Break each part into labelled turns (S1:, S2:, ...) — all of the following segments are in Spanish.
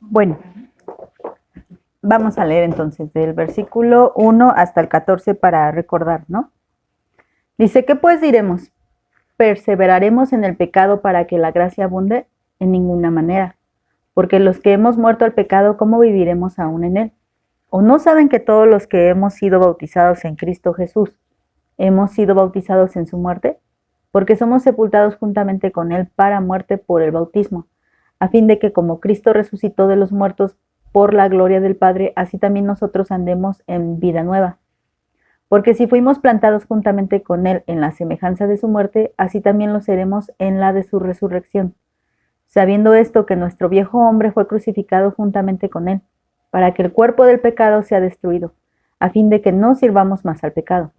S1: Bueno, vamos a leer entonces del versículo 1 hasta el 14 para recordar, ¿no? Dice, ¿qué pues diremos? ¿Perseveraremos en el pecado para que la gracia abunde? En ninguna manera, porque los que hemos muerto al pecado, ¿cómo viviremos aún en él? ¿O no saben que todos los que hemos sido bautizados en Cristo Jesús, hemos sido bautizados en su muerte? Porque somos sepultados juntamente con él para muerte por el bautismo, a fin de que como Cristo resucitó de los muertos por la gloria del Padre, así también nosotros andemos en vida nueva. Porque si fuimos plantados juntamente con él en la semejanza de su muerte, así también lo seremos en la de su resurrección. Sabiendo esto, que nuestro viejo hombre fue crucificado juntamente con él, para que el cuerpo del pecado sea destruido, a fin de que no sirvamos más al pecado.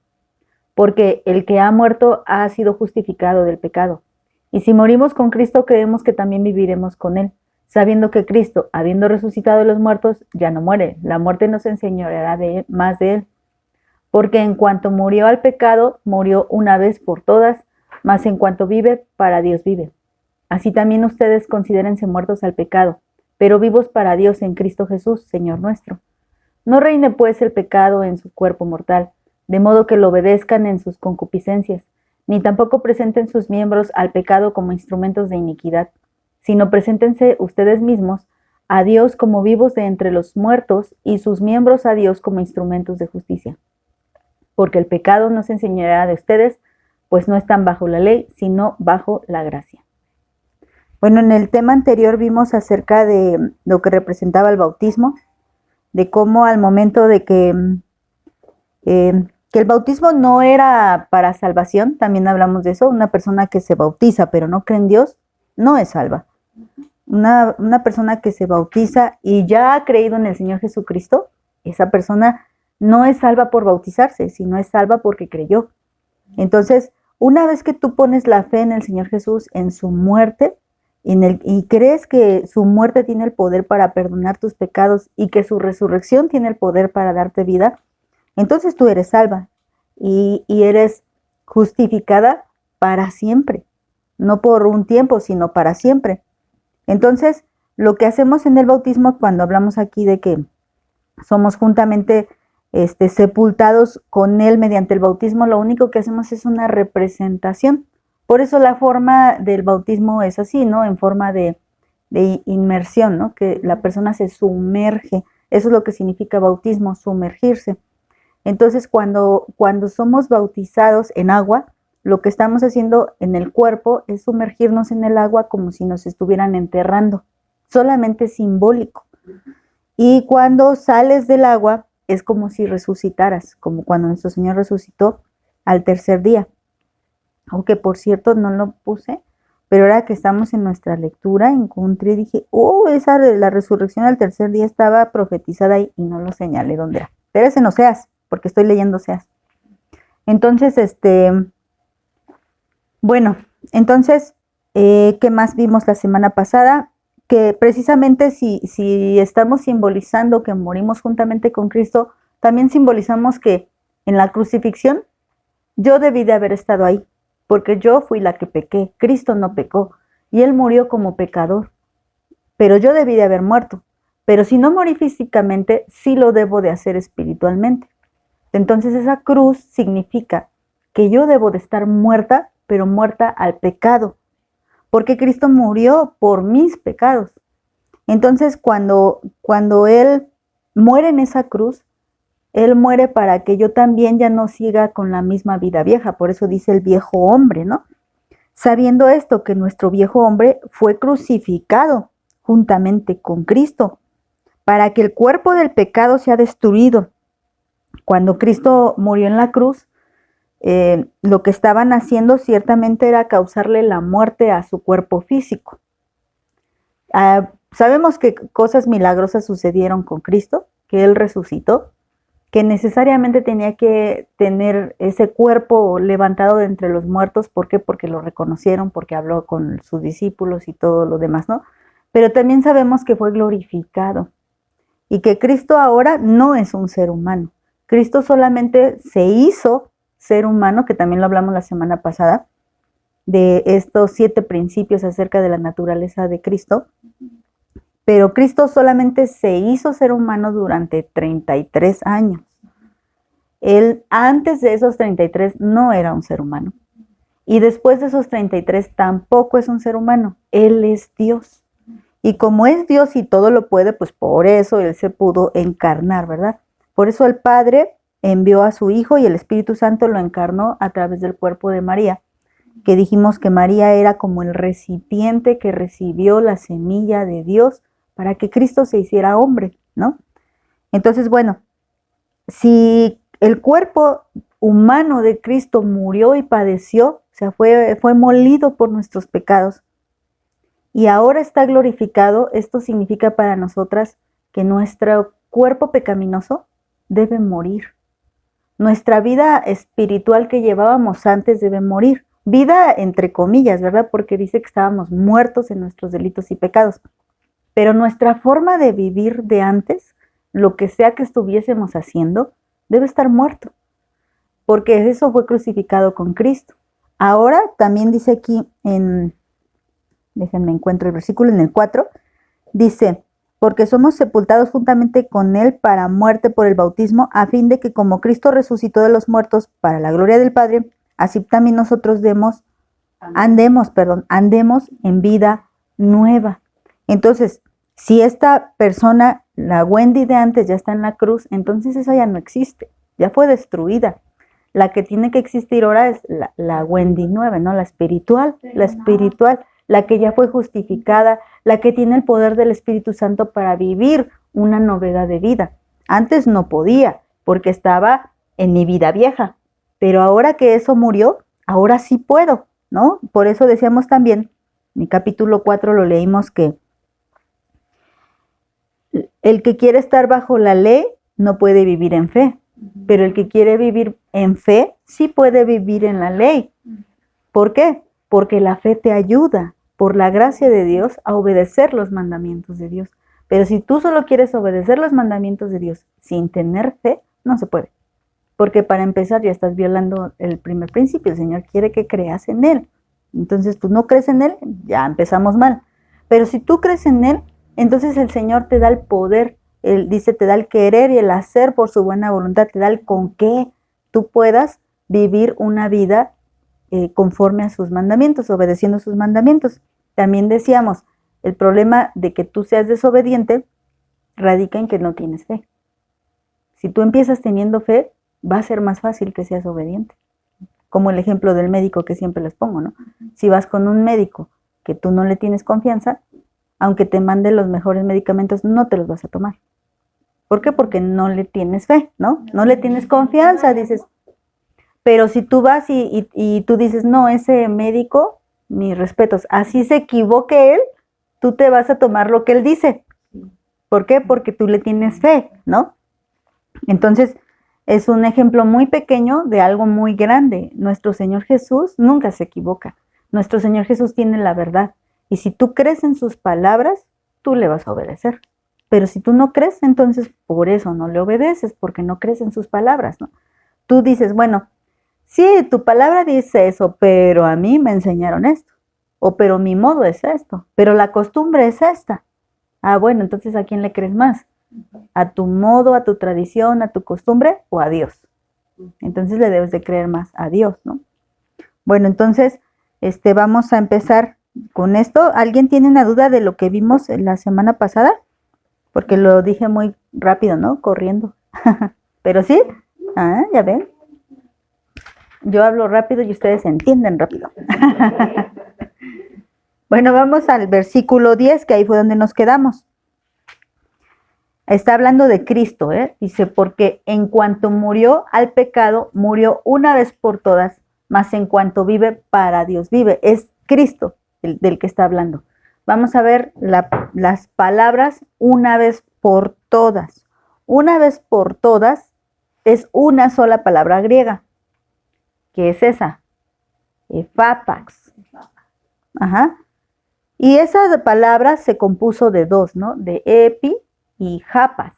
S1: Porque el que ha muerto ha sido justificado del pecado. Y si morimos con Cristo, creemos que también viviremos con él, sabiendo que Cristo, habiendo resucitado de los muertos, ya no muere. La muerte no se enseñoreará más de él. Porque en cuanto murió al pecado, murió una vez por todas, mas en cuanto vive, para Dios vive. Así también ustedes considérense muertos al pecado, pero vivos para Dios en Cristo Jesús, Señor nuestro. No reine pues el pecado en su cuerpo mortal, de modo que lo obedezcan en sus concupiscencias, ni tampoco presenten sus miembros al pecado como instrumentos de iniquidad, sino preséntense ustedes mismos a Dios como vivos de entre los muertos y sus miembros a Dios como instrumentos de justicia. Porque el pecado no se enseñará de ustedes, pues no están bajo la ley, sino bajo la gracia. Bueno, en el tema anterior vimos acerca de lo que representaba el bautismo, de cómo al momento de que el bautismo no era para salvación, también hablamos de eso, una persona que se bautiza pero no cree en Dios, no es salva. Una persona que se bautiza y ya ha creído en el Señor Jesucristo, esa persona no es salva por bautizarse, sino es salva porque creyó. Entonces, una vez que tú pones la fe en el Señor Jesús, en su muerte, y crees que su muerte tiene el poder para perdonar tus pecados y que su resurrección tiene el poder para darte vida, entonces tú eres salva y eres justificada para siempre, no por un tiempo, sino para siempre. Entonces, lo que hacemos en el bautismo, cuando hablamos aquí de que somos juntamente sepultados con él mediante el bautismo, lo único que hacemos es una representación. Por eso la forma del bautismo es así, ¿no? En forma de inmersión, ¿no? Que la persona se sumerge. Eso es lo que significa bautismo, sumergirse. Entonces, cuando somos bautizados en agua, lo que estamos haciendo en el cuerpo es sumergirnos en el agua como si nos estuvieran enterrando, solamente simbólico. Y cuando sales del agua, es como si resucitaras, como cuando nuestro Señor resucitó al tercer día. Aunque por cierto no lo puse, pero ahora que estamos en nuestra lectura, encontré y dije, esa de la resurrección al tercer día estaba profetizada ahí y no lo señalé dónde era. Pero es en Oseas, porque estoy leyendo Oseas. Entonces, bueno, entonces, ¿qué más vimos la semana pasada? Que precisamente si estamos simbolizando que morimos juntamente con Cristo, también simbolizamos que en la crucifixión yo debí de haber estado ahí, porque yo fui la que pequé, Cristo no pecó, y Él murió como pecador, pero yo debí de haber muerto. Pero si no morí físicamente, sí lo debo de hacer espiritualmente. Entonces esa cruz significa que yo debo de estar muerta, pero muerta al pecado, porque Cristo murió por mis pecados. Entonces cuando Él muere en esa cruz, Él muere para que yo también ya no siga con la misma vida vieja. Por eso dice el viejo hombre, ¿no? Sabiendo esto, que nuestro viejo hombre fue crucificado juntamente con Cristo, para que el cuerpo del pecado sea destruido. Cuando Cristo murió en la cruz, lo que estaban haciendo ciertamente era causarle la muerte a su cuerpo físico. Sabemos que cosas milagrosas sucedieron con Cristo, que Él resucitó, que necesariamente tenía que tener ese cuerpo levantado de entre los muertos. ¿Por qué? Porque lo reconocieron, porque habló con sus discípulos y todo lo demás, ¿no? Pero también sabemos que fue glorificado y que Cristo ahora no es un ser humano. Cristo solamente se hizo ser humano, que también lo hablamos la semana pasada, de estos 7 principios acerca de la naturaleza de Cristo, pero Cristo solamente se hizo ser humano durante 33 años. Él antes de esos 33 no era un ser humano. Y después de esos 33 tampoco es un ser humano. Él es Dios. Y como es Dios y todo lo puede, pues por eso Él se pudo encarnar, ¿verdad? Por eso el Padre envió a su Hijo y el Espíritu Santo lo encarnó a través del cuerpo de María, que dijimos que María era como el recipiente que recibió la semilla de Dios para que Cristo se hiciera hombre, ¿no? Entonces, bueno, si el cuerpo humano de Cristo murió y padeció, o sea, fue molido por nuestros pecados, y ahora está glorificado, esto significa para nosotras que nuestro cuerpo pecaminoso debe morir. Nuestra vida espiritual que llevábamos antes debe morir. Vida entre comillas, ¿verdad? Porque dice que estábamos muertos en nuestros delitos y pecados. Pero nuestra forma de vivir de antes, lo que sea que estuviésemos haciendo, debe estar muerto, porque eso fue crucificado con Cristo. Ahora también dice aquí déjenme encuentro el versículo en el 4, dice, porque somos sepultados juntamente con Él para muerte por el bautismo, a fin de que como Cristo resucitó de los muertos para la gloria del Padre, así también nosotros andemos en vida nueva. Entonces, si esta persona, la Wendy de antes, ya está en la cruz, entonces esa ya no existe, ya fue destruida. La que tiene que existir ahora es la Wendy nueva, ¿no? La espiritual, la que ya fue justificada, la que tiene el poder del Espíritu Santo para vivir una novedad de vida. Antes no podía, porque estaba en mi vida vieja, pero ahora que eso murió, ahora sí puedo, ¿no? Por eso decíamos también, en el capítulo 4 lo leímos, que el que quiere estar bajo la ley no puede vivir en fe, pero el que quiere vivir en fe sí puede vivir en la ley. ¿Por qué? Porque la fe te ayuda, por la gracia de Dios, a obedecer los mandamientos de Dios. Pero si tú solo quieres obedecer los mandamientos de Dios sin tener fe, no se puede. Porque para empezar ya estás violando el primer principio. El Señor quiere que creas en Él. Entonces tú no crees en Él, ya empezamos mal. Pero si tú crees en Él, entonces el Señor te da el poder. Él dice, te da el querer y el hacer por su buena voluntad. Te da el con qué tú puedas vivir una vida conforme a sus mandamientos, obedeciendo sus mandamientos. También decíamos, el problema de que tú seas desobediente radica en que no tienes fe. Si tú empiezas teniendo fe, va a ser más fácil que seas obediente. Como el ejemplo del médico que siempre les pongo, ¿no? Si vas con un médico que tú no le tienes confianza, aunque te mande los mejores medicamentos, no te los vas a tomar. ¿Por qué? Porque no le tienes fe, ¿no? No le tienes confianza, dices. Pero si tú vas y tú dices, no, ese médico, mis respetos, así se equivoque él, tú te vas a tomar lo que él dice. ¿Por qué? Porque tú le tienes fe, ¿no? Entonces, es un ejemplo muy pequeño de algo muy grande. Nuestro Señor Jesús nunca se equivoca. Nuestro Señor Jesús tiene la verdad. Y si tú crees en sus palabras, tú le vas a obedecer. Pero si tú no crees, entonces por eso no le obedeces, porque no crees en sus palabras, ¿no? Tú dices, bueno, sí, tu palabra dice eso, pero a mí me enseñaron esto. O pero mi modo es esto, pero la costumbre es esta. Ah, bueno, entonces ¿a quién le crees más? ¿A tu modo, a tu tradición, a tu costumbre o a Dios? Entonces le debes de creer más a Dios, ¿no? Bueno, entonces vamos a empezar con esto. ¿Alguien tiene una duda de lo que vimos la semana pasada? Porque lo dije muy rápido, ¿no? Corriendo. ¿Pero sí? Ah, ya ven. Yo hablo rápido y ustedes entienden rápido. Bueno, vamos al versículo 10, que ahí fue donde nos quedamos. Está hablando de Cristo, ¿eh? Dice, porque en cuanto murió al pecado, murió una vez por todas, mas en cuanto vive, para Dios vive. Es Cristo del que está hablando. Vamos a ver las palabras una vez por todas. Una vez por todas es una sola palabra griega. ¿Qué es esa? Epapax. Ajá. Y esa palabra se compuso de dos, ¿no? De epi y japas.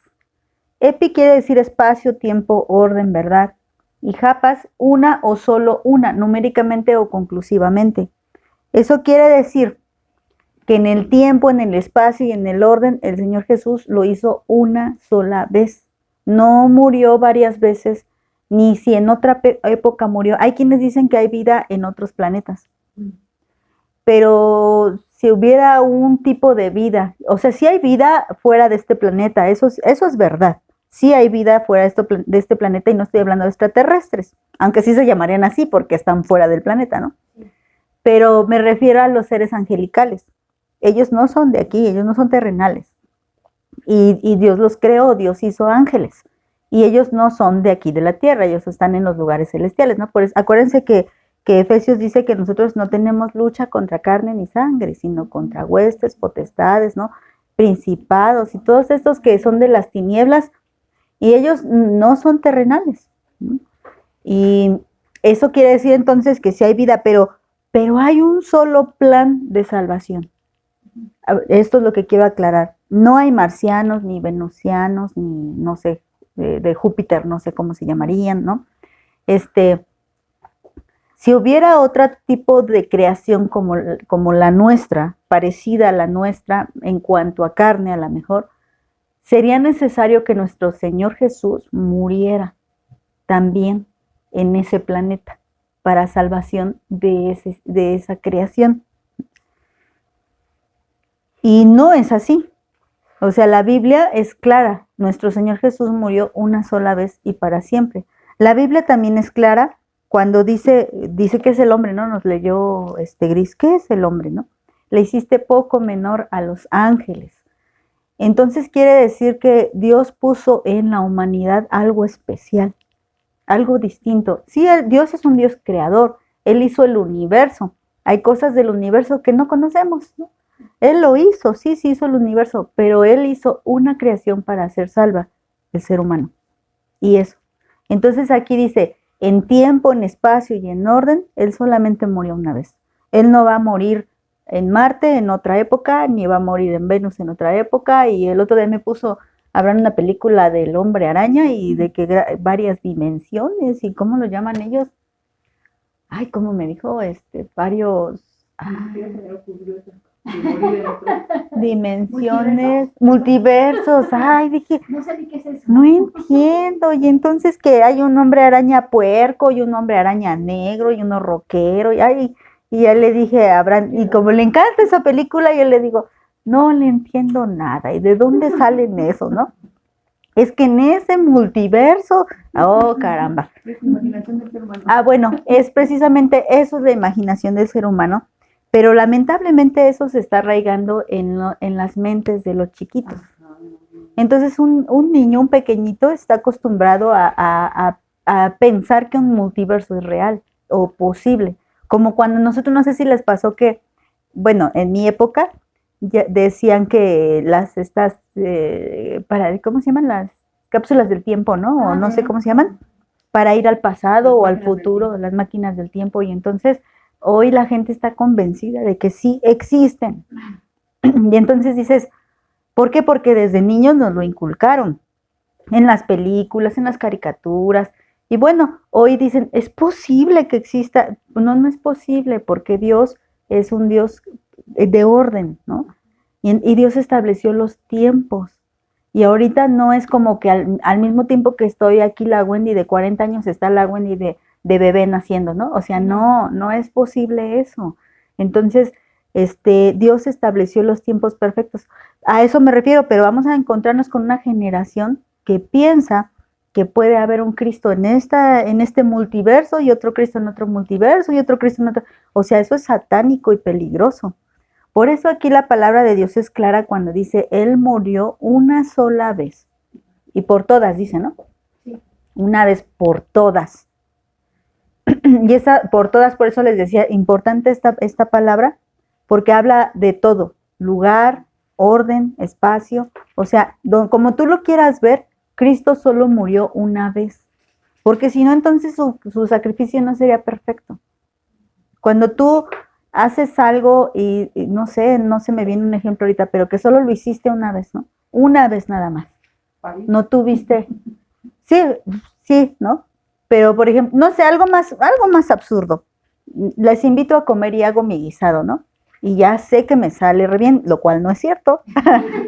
S1: Epi quiere decir espacio, tiempo, orden, verdad. Y japas, una o solo una, numéricamente o conclusivamente. Eso quiere decir que en el tiempo, en el espacio y en el orden, el Señor Jesús lo hizo una sola vez. No murió varias veces, ni si en otra época murió. Hay quienes dicen que hay vida en otros planetas, pero si hubiera un tipo de vida, o sea, sí hay vida fuera de este planeta, eso es verdad. Sí hay vida fuera de este planeta y no estoy hablando de extraterrestres, aunque sí se llamarían así porque están fuera del planeta, ¿no? Pero me refiero a los seres angelicales. Ellos no son de aquí, ellos no son terrenales. Y Dios los creó, Dios hizo ángeles. Y ellos no son de aquí de la tierra, ellos están en los lugares celestiales, ¿no? Por eso, acuérdense que Efesios dice que nosotros no tenemos lucha contra carne ni sangre, sino contra huestes, potestades, ¿no? Principados y todos estos que son de las tinieblas, y ellos no son terrenales, ¿no? Y eso quiere decir entonces que sí hay vida, pero hay un solo plan de salvación. Esto es lo que quiero aclarar. No hay marcianos, ni venusianos, ni no sé, de Júpiter, no sé cómo se llamarían, ¿no? Si hubiera otro tipo de creación como la nuestra, parecida a la nuestra en cuanto a carne a lo mejor, sería necesario que nuestro Señor Jesús muriera también en ese planeta para salvación de esa creación. Y no es así. O sea, la Biblia es clara. Nuestro Señor Jesús murió una sola vez y para siempre. La Biblia también es clara cuando dice que es el hombre, ¿no? Nos leyó Gris, ¿qué es el hombre, no? Le hiciste poco menor a los ángeles. Entonces quiere decir que Dios puso en la humanidad algo especial, algo distinto. Sí, Dios es un Dios creador. Él hizo el universo. Hay cosas del universo que no conocemos, ¿no? Él lo hizo, sí hizo el universo, pero Él hizo una creación para hacer salva el ser humano. Y eso. Entonces aquí dice, en tiempo, en espacio y en orden, Él solamente murió una vez. Él no va a morir en Marte en otra época, ni va a morir en Venus en otra época. Y el otro día me puso a ver una película del Hombre Araña y de que varias dimensiones, y ¿cómo lo llaman ellos? Ay, ¿cómo me dijo? Varios... dimensiones, multiversos. Ay, dije,
S2: no sé ni qué es eso.
S1: No entiendo. Y entonces que hay un hombre araña puerco y un hombre araña negro y uno rockero. Y ya le dije a Abraham, y como le encanta esa película, yo le digo, no le entiendo nada. ¿Y de dónde salen eso, no? Es que en ese multiverso, oh caramba.
S2: Es la imaginación del ser humano.
S1: Bueno, es precisamente eso, es la imaginación del ser humano. Pero lamentablemente eso se está arraigando en las mentes de los chiquitos. Entonces un niño, un pequeñito, está acostumbrado a pensar que un multiverso es real o posible. Como cuando nosotros, no sé si les pasó que, bueno, en mi época ya decían que ¿cómo se llaman? Las cápsulas del tiempo, ¿no? O no sé cómo se llaman, para ir al pasado o al futuro, las máquinas del tiempo. Y entonces hoy la gente está convencida de que sí existen. Y entonces dices, ¿por qué? Porque desde niños nos lo inculcaron, en las películas, en las caricaturas. Y bueno, hoy dicen, ¿es posible que exista? No es posible, porque Dios es un Dios de orden, ¿no? Y Dios estableció los tiempos. Y ahorita no es como que al mismo tiempo que estoy aquí la Wendy de 40 años, está la Wendy de bebé naciendo, ¿no? O sea, no es posible eso. Entonces, Dios estableció los tiempos perfectos. A eso me refiero, pero vamos a encontrarnos con una generación que piensa que puede haber un Cristo en este multiverso y otro Cristo en otro multiverso y otro Cristo en otro. O sea, eso es satánico y peligroso. Por eso aquí la palabra de Dios es clara cuando dice, Él murió una sola vez. Y por todas, dice, ¿no?
S2: Sí.
S1: Una vez por todas. Y por todas, por eso les decía, importante esta palabra, porque habla de todo, lugar, orden, espacio. O sea, como tú lo quieras ver, Cristo solo murió una vez. Porque si no, entonces su sacrificio no sería perfecto. Cuando tú haces algo y no se me viene un ejemplo ahorita, pero que solo lo hiciste una vez, ¿no? Una vez nada más. No tuviste. Sí, ¿no? Pero, por ejemplo, no sé, algo más absurdo. Les invito a comer y hago mi guisado, ¿no? y ya sé que me sale re bien, lo cual no es cierto,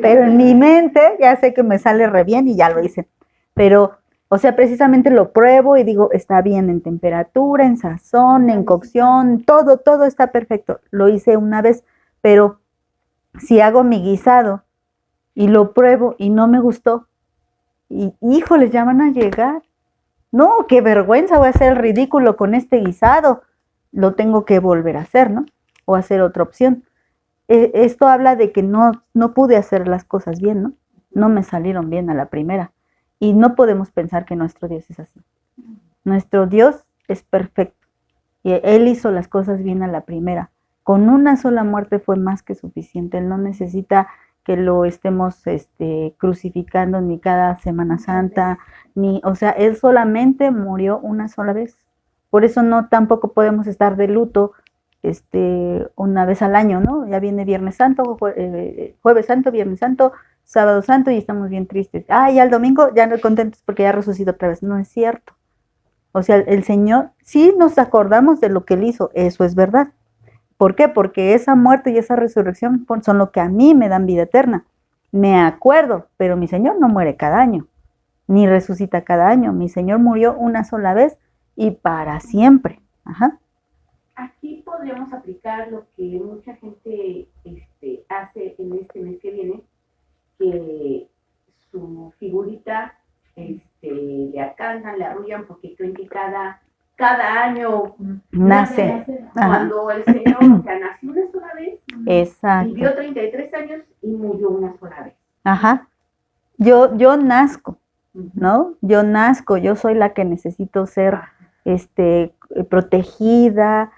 S1: pero en mi mente ya sé que me sale re bien y ya lo hice. Pero, o sea, precisamente lo pruebo y digo, está bien en temperatura, en sazón, en cocción, todo está perfecto. Lo hice una vez, pero si hago mi guisado y lo pruebo y no me gustó, y híjoles, ya van a llegar. No, qué vergüenza, voy a hacer el ridículo con este guisado. Lo tengo que volver a hacer, ¿no? O hacer otra opción. Esto habla de que no pude hacer las cosas bien, ¿no? No me salieron bien a la primera. Y no podemos pensar que nuestro Dios es así. Nuestro Dios es perfecto. Y Él hizo las cosas bien a la primera. Con una sola muerte fue más que suficiente. Él no necesita que lo estemos crucificando ni cada Semana Santa, o sea, Él solamente murió una sola vez. Por eso no tampoco podemos estar de luto una vez al año, ¿no? Ya viene Viernes Santo, Jueves Santo, Viernes Santo, Sábado Santo y estamos bien tristes. Ya el domingo ya no contentos porque ya resucitó otra vez. No es cierto. O sea, el Señor, sí nos acordamos de lo que Él hizo, eso es verdad. ¿Por qué? Porque esa muerte y esa resurrección son lo que a mí me dan vida eterna. Me acuerdo, pero mi Señor no muere cada año, ni resucita cada año. Mi Señor murió una sola vez y para siempre. Ajá.
S2: Aquí podríamos aplicar lo que mucha gente hace en este mes que viene, que su figurita le alcanzan, le arrullan porque creen que cada año
S1: nace.
S2: Cuando el Señor, o sea, nació una sola vez,
S1: exacto,
S2: vivió 33 años y murió una sola vez.
S1: Ajá. Yo nazco, ¿no? Yo nazco, yo soy la que necesito ser protegida,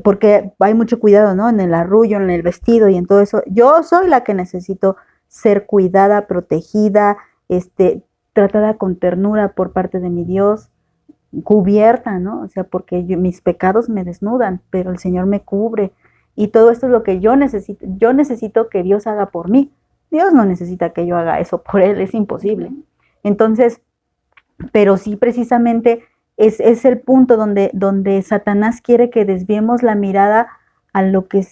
S1: porque hay mucho cuidado, ¿no? En el arrullo, en el vestido y en todo eso. Yo soy la que necesito ser cuidada, protegida, tratada con ternura por parte de mi Dios, cubierta, ¿no? O sea, porque mis pecados me desnudan, pero el Señor me cubre. Y todo esto es lo que yo necesito. Yo necesito que Dios haga por mí. Dios no necesita que yo haga eso por Él, es imposible. Entonces, pero sí precisamente es el punto donde Satanás quiere que desviemos la mirada a lo que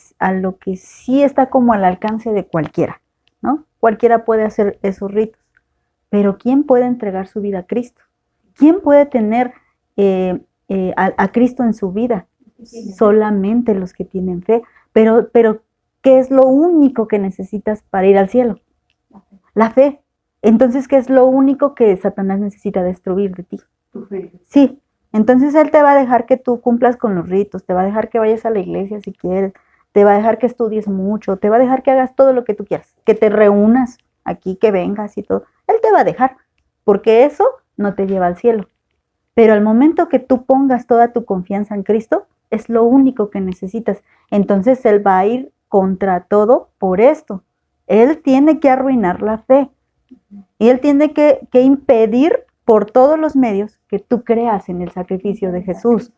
S1: sí está como al alcance de cualquiera, ¿no? Cualquiera puede hacer esos ritos, pero ¿quién puede entregar su vida a Cristo? ¿Quién puede tener a Cristo en su vida? Solamente los que tienen fe. Pero, ¿qué es lo único que necesitas para ir al cielo? La fe. Entonces, ¿qué es lo único que Satanás necesita destruir de ti?
S2: Tu fe.
S1: Sí. Entonces, Él te va a dejar que tú cumplas con los ritos, te va a dejar que vayas a la iglesia si quieres, te va a dejar que estudies mucho, te va a dejar que hagas todo lo que tú quieras, que te reúnas aquí, que vengas y todo. Él te va a dejar, porque eso no te lleva al cielo. Pero al momento que tú pongas toda tu confianza en Cristo, es lo único que necesitas. Entonces Él va a ir contra todo por esto. Él tiene que arruinar la fe. Y Él tiene que impedir por todos los medios que tú creas en el sacrificio de Jesús.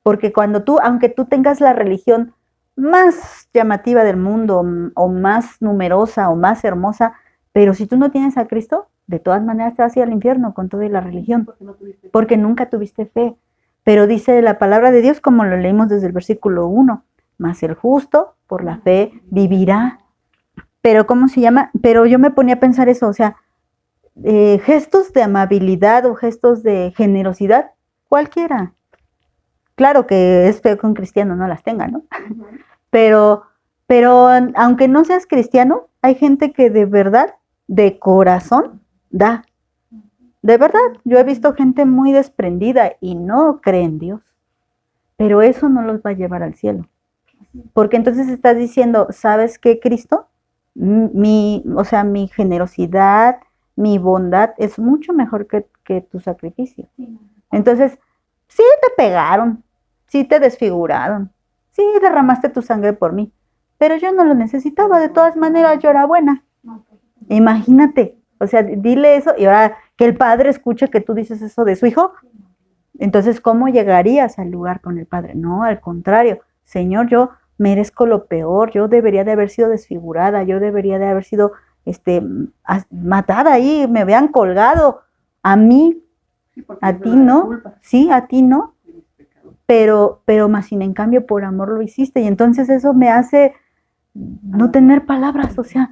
S1: Porque cuando aunque tú tengas la religión más llamativa del mundo, o más numerosa, o más hermosa, pero si tú no tienes a Cristo, de todas maneras te vas a ir al infierno con toda la religión, porque nunca tuviste fe. Pero dice la palabra de Dios, como lo leímos desde el versículo 1, mas el justo por la fe vivirá. Pero ¿cómo se llama? Pero yo me ponía a pensar eso, o sea, gestos de amabilidad o gestos de generosidad, cualquiera. Claro que es feo que un cristiano no las tenga, ¿no? Pero aunque no seas cristiano, hay gente que de verdad, de corazón, da. De verdad, yo he visto gente muy desprendida y no cree en Dios. Pero eso no los va a llevar al cielo. Porque entonces estás diciendo, ¿sabes qué, Cristo? Mi generosidad, mi bondad es mucho mejor que tu sacrificio. Entonces, sí te pegaron, sí te desfiguraron, sí derramaste tu sangre por mí, pero yo no lo necesitaba, de todas maneras yo era buena. Imagínate, o sea, dile eso y ahora que el Padre escuche que tú dices eso de su Hijo, entonces ¿cómo llegarías al lugar con el Padre? No, al contrario, Señor, yo merezco lo peor, yo debería de haber sido desfigurada, yo debería de haber sido matada ahí, me habían colgado, a mí, a ti no, sí, a ti no. pero más sin en cambio por amor lo hiciste. Y entonces eso me hace no tener palabras, o sea,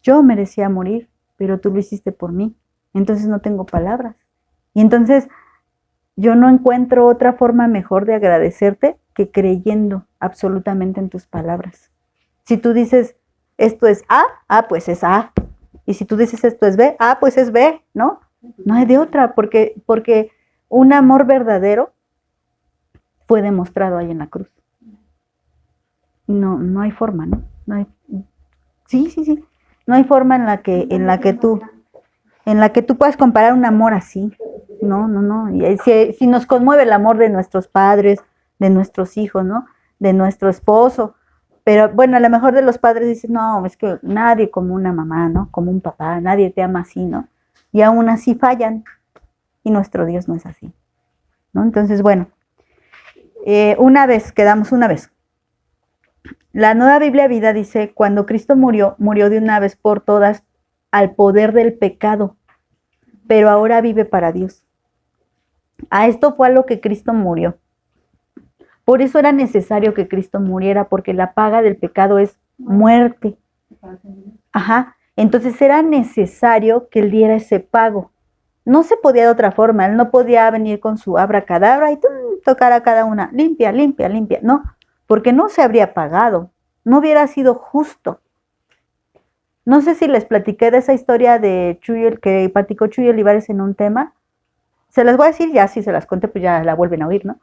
S1: yo merecía morir, pero tú lo hiciste por mí, entonces no tengo palabras. Y entonces yo no encuentro otra forma mejor de agradecerte que creyendo absolutamente en tus palabras. Si tú dices, esto es A, pues es A. Y si tú dices, esto es B, pues es B, ¿no? No hay de otra, porque un amor verdadero fue demostrado ahí en la cruz. No hay forma, ¿no? No hay, sí. No hay forma en la que tú puedas comparar un amor así. No. Y si nos conmueve el amor de nuestros padres, de nuestros hijos, ¿no? De nuestro esposo. Pero bueno, a lo mejor de los padres dices, no, es que nadie como una mamá, ¿no? Como un papá, nadie te ama así, ¿no? Y aún así fallan. Y nuestro Dios no es así, ¿no? Entonces, bueno, quedamos una vez. La Nueva Biblia Vida dice, cuando Cristo murió, murió de una vez por todas al poder del pecado, pero ahora vive para Dios. A esto fue a lo que Cristo murió. Por eso era necesario que Cristo muriera, porque la paga del pecado es muerte. Ajá. Entonces era necesario que Él diera ese pago. No se podía de otra forma. Él no podía venir con su abracadabra y tocar a cada una. Limpia, limpia, limpia. No, porque no se habría pagado. No hubiera sido justo. No sé si les platiqué de esa historia de Chuy, que platicó Chuy Olivares en un tema. Se las voy a decir ya, si se las conté, pues ya la vuelven a oír, ¿no?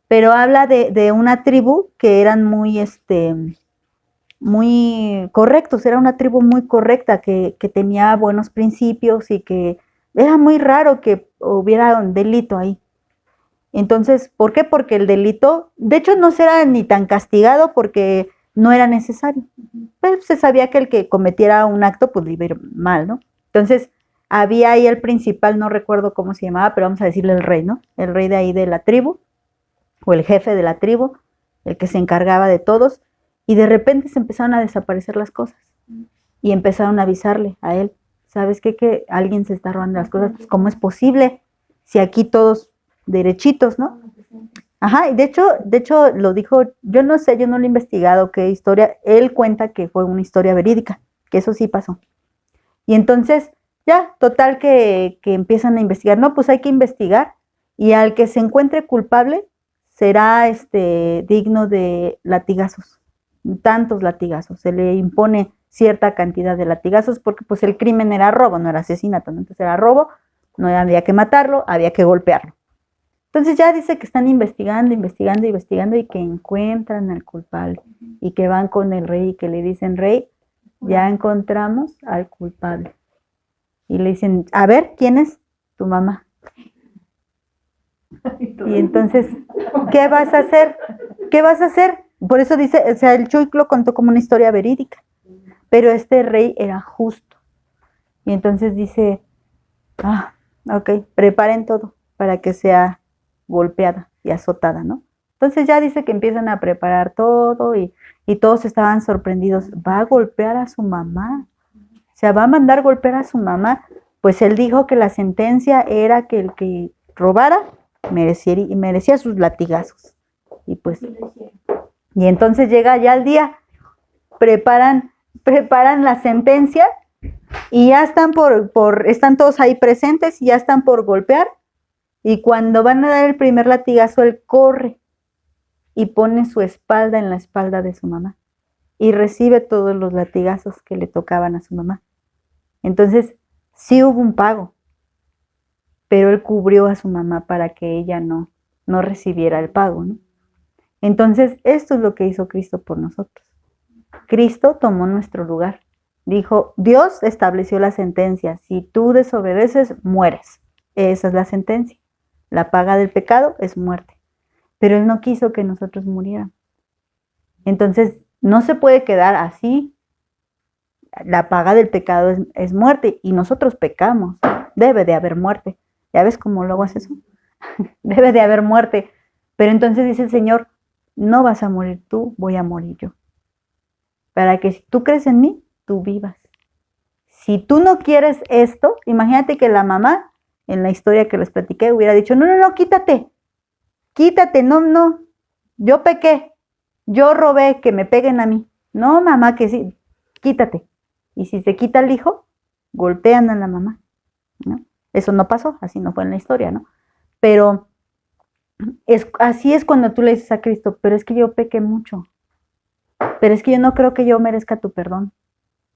S1: Pero habla de una tribu que eran muy correctos, era una tribu muy correcta, que tenía buenos principios y que era muy raro que hubiera un delito ahí. Entonces, ¿por qué? Porque el delito, de hecho, no será ni tan castigado porque no era necesario. Pero se sabía que el que cometiera un acto, pues iba a ir mal, ¿no? Entonces, había ahí el principal, no recuerdo cómo se llamaba, pero vamos a decirle el rey, ¿no? El rey de ahí de la tribu, o el jefe de la tribu, el que se encargaba de todos, y de repente se empezaron a desaparecer las cosas. Y empezaron a avisarle a él, ¿sabes qué? Que alguien se está robando las cosas. Pues, ¿cómo es posible? Si aquí todos derechitos, ¿no? Ajá, y de hecho lo dijo, yo no sé, yo no lo he investigado qué historia, él cuenta que fue una historia verídica, que eso sí pasó. Y entonces, ya, total que empiezan a investigar, no, pues hay que investigar, y al que se encuentre culpable será digno de latigazos, tantos latigazos, se le impone cierta cantidad de latigazos, porque pues el crimen era robo, no era asesinato, ¿no? Entonces era robo, no había que matarlo, había que golpearlo. Entonces ya dice que están investigando y que encuentran al culpable y que van con el rey y que le dicen, rey, ya encontramos al culpable. Y le dicen, a ver, ¿quién es? Tu mamá. Y entonces, ¿qué vas a hacer? ¿Qué vas a hacer? Por eso dice, o sea, el Chuy lo contó como una historia verídica, pero este rey era justo. Y entonces dice, ok, preparen todo para que sea golpeada y azotada, ¿no? Entonces ya dice que empiezan a preparar todo y todos estaban sorprendidos. Va a golpear a su mamá, o sea, va a mandar golpear a su mamá. Pues él dijo que la sentencia era que el que robara merecía sus latigazos. Y pues, y entonces llega ya el día, preparan la sentencia y ya están están todos ahí presentes y ya están por golpear. Y cuando van a dar el primer latigazo, él corre y pone su espalda en la espalda de su mamá y recibe todos los latigazos que le tocaban a su mamá. Entonces, sí hubo un pago, pero él cubrió a su mamá para que ella no recibiera el pago, ¿no? Entonces, esto es lo que hizo Cristo por nosotros. Cristo tomó nuestro lugar. Dijo, Dios estableció la sentencia. Si tú desobedeces, mueres. Esa es la sentencia. La paga del pecado es muerte. Pero Él no quiso que nosotros muriéramos. Entonces, no se puede quedar así. La paga del pecado es muerte y nosotros pecamos. Debe de haber muerte. ¿Ya ves cómo luego haces eso? Debe de haber muerte. Pero entonces dice el Señor, no vas a morir tú, voy a morir yo. Para que si tú crees en mí, tú vivas. Si tú no quieres esto, imagínate que la mamá, en la historia que les platiqué, hubiera dicho, no, quítate. quítate, no, no, yo pequé, yo robé, que me peguen a mí. No, mamá, que sí, quítate. Y si se quita el hijo, golpean a la mamá, ¿no? Eso no pasó, así no fue en la historia, ¿no? Pero así es cuando tú le dices a Cristo, pero es que yo pequé mucho, pero es que yo no creo que yo merezca tu perdón.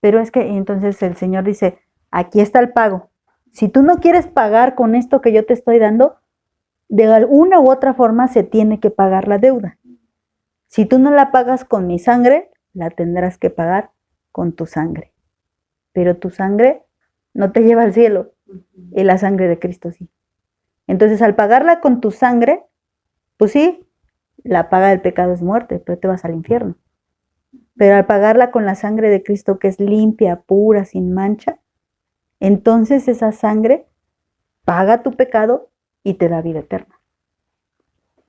S1: Pero es que entonces el Señor dice, aquí está el pago. Si tú no quieres pagar con esto que yo te estoy dando, de alguna u otra forma se tiene que pagar la deuda. Si tú no la pagas con mi sangre, la tendrás que pagar con tu sangre. Pero tu sangre no te lleva al cielo, y la sangre de Cristo sí. Entonces, al pagarla con tu sangre, pues sí, la paga del pecado es muerte, pero te vas al infierno. Pero al pagarla con la sangre de Cristo, que es limpia, pura, sin mancha, entonces esa sangre paga tu pecado y te da vida eterna.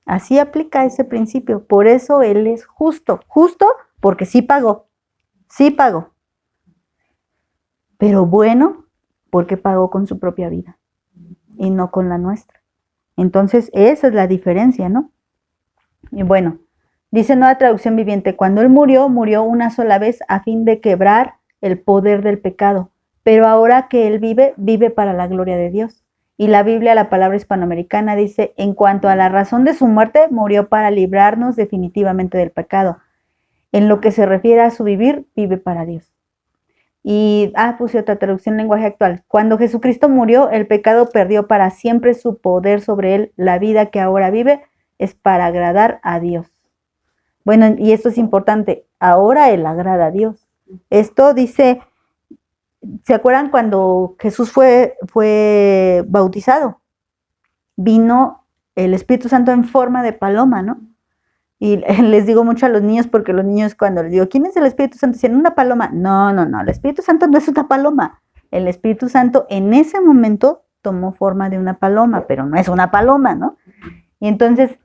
S1: Así aplica ese principio. Por eso Él es justo. Justo porque sí pagó. Sí pagó. Pero bueno porque pagó con su propia vida y no con la nuestra. Entonces esa es la diferencia, ¿no? Y bueno, dice Nueva Traducción Viviente, cuando Él murió, murió una sola vez a fin de quebrar el poder del pecado. Pero ahora que Él vive, vive para la gloria de Dios. Y la Biblia, la palabra hispanoamericana, dice, en cuanto a la razón de su muerte, murió para librarnos definitivamente del pecado. En lo que se refiere a su vivir, vive para Dios. Y, puse otra traducción en lenguaje actual. Cuando Jesucristo murió, el pecado perdió para siempre su poder sobre él. La vida que ahora vive es para agradar a Dios. Bueno, y esto es importante. Ahora él agrada a Dios. Esto dice, ¿se acuerdan cuando Jesús fue bautizado? Vino el Espíritu Santo en forma de paloma, ¿no? Y les digo mucho a los niños, porque los niños cuando les digo, ¿quién es el Espíritu Santo? Dicen, una paloma. No, no, no, el Espíritu Santo no es una paloma. El Espíritu Santo en ese momento tomó forma de una paloma, pero no es una paloma, ¿no? Y entonces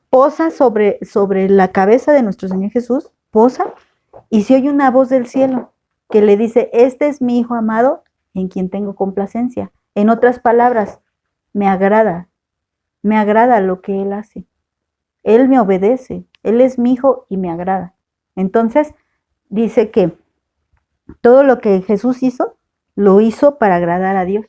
S1: posa sobre la cabeza de nuestro Señor Jesús, posa, y se oye una voz del cielo que le dice, este es mi Hijo amado en quien tengo complacencia. En otras palabras, me agrada lo que Él hace. Él me obedece, Él es mi hijo y me agrada. Entonces, dice que todo lo que Jesús hizo, lo hizo para agradar a Dios.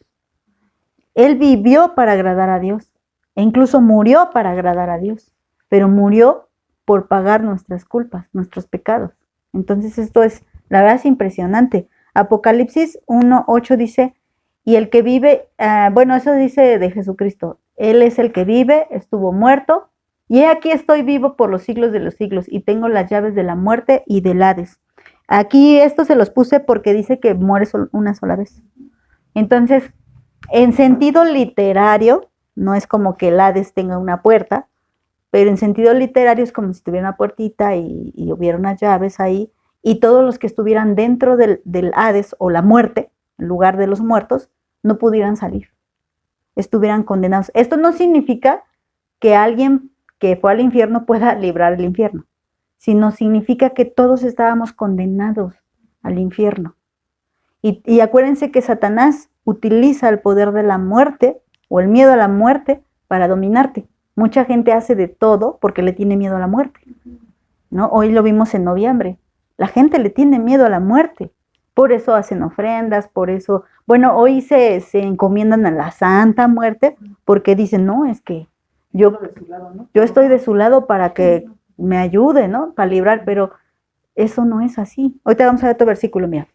S1: Él vivió para agradar a Dios e incluso murió para agradar a Dios, pero murió por pagar nuestras culpas, nuestros pecados. Entonces, esto es, la verdad es impresionante. Apocalipsis 1:8 dice, y el que vive, bueno, eso dice de Jesucristo, Él es el que vive, estuvo muerto, y he aquí estoy vivo por los siglos de los siglos y tengo las llaves de la muerte y del Hades. Aquí esto se los puse porque dice que muere una sola vez. Entonces, en sentido literario, no es como que el Hades tenga una puerta, pero en sentido literario es como si tuviera una puertita y hubiera unas llaves ahí, y todos los que estuvieran dentro del Hades o la muerte, el lugar de los muertos, no pudieran salir, estuvieran condenados. Esto no significa que alguien que fue al infierno pueda librar el infierno, sino significa que todos estábamos condenados al infierno. Y acuérdense que Satanás utiliza el poder de la muerte o el miedo a la muerte para dominarte. Mucha gente hace de todo porque le tiene miedo a la muerte, ¿no? Hoy lo vimos en noviembre. La gente le tiene miedo a la muerte. Por eso hacen ofrendas, por eso, bueno, hoy se encomiendan a la Santa Muerte porque dicen, no, es que yo estoy de su lado para que me ayude, ¿no? Para librar, pero eso no es así. Ahorita vamos a ver otro versículo, mira.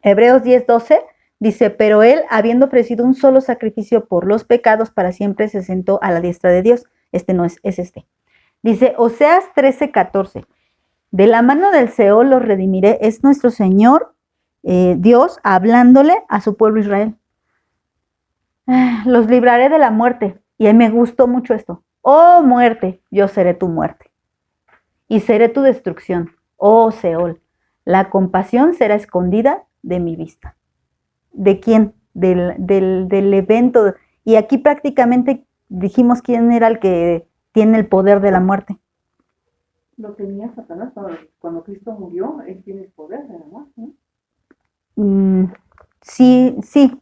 S1: Hebreos 10:12 dice, pero él, habiendo ofrecido un solo sacrificio por los pecados, para siempre se sentó a la diestra de Dios. Este no es, es este. Dice, Oseas 13:14, de la mano del Seol los redimiré, es nuestro Señor Dios hablándole a su pueblo Israel. Los libraré de la muerte. Y a mí me gustó mucho esto. Oh muerte, yo seré tu muerte. Y seré tu destrucción. Oh Seol, la compasión será escondida de mi vista. ¿De quién? Del evento. Y aquí prácticamente dijimos quién era el que tiene el poder de la muerte.
S3: Lo tenía Satanás cuando Cristo murió, él tiene el poder de la muerte, ¿no?
S1: Sí,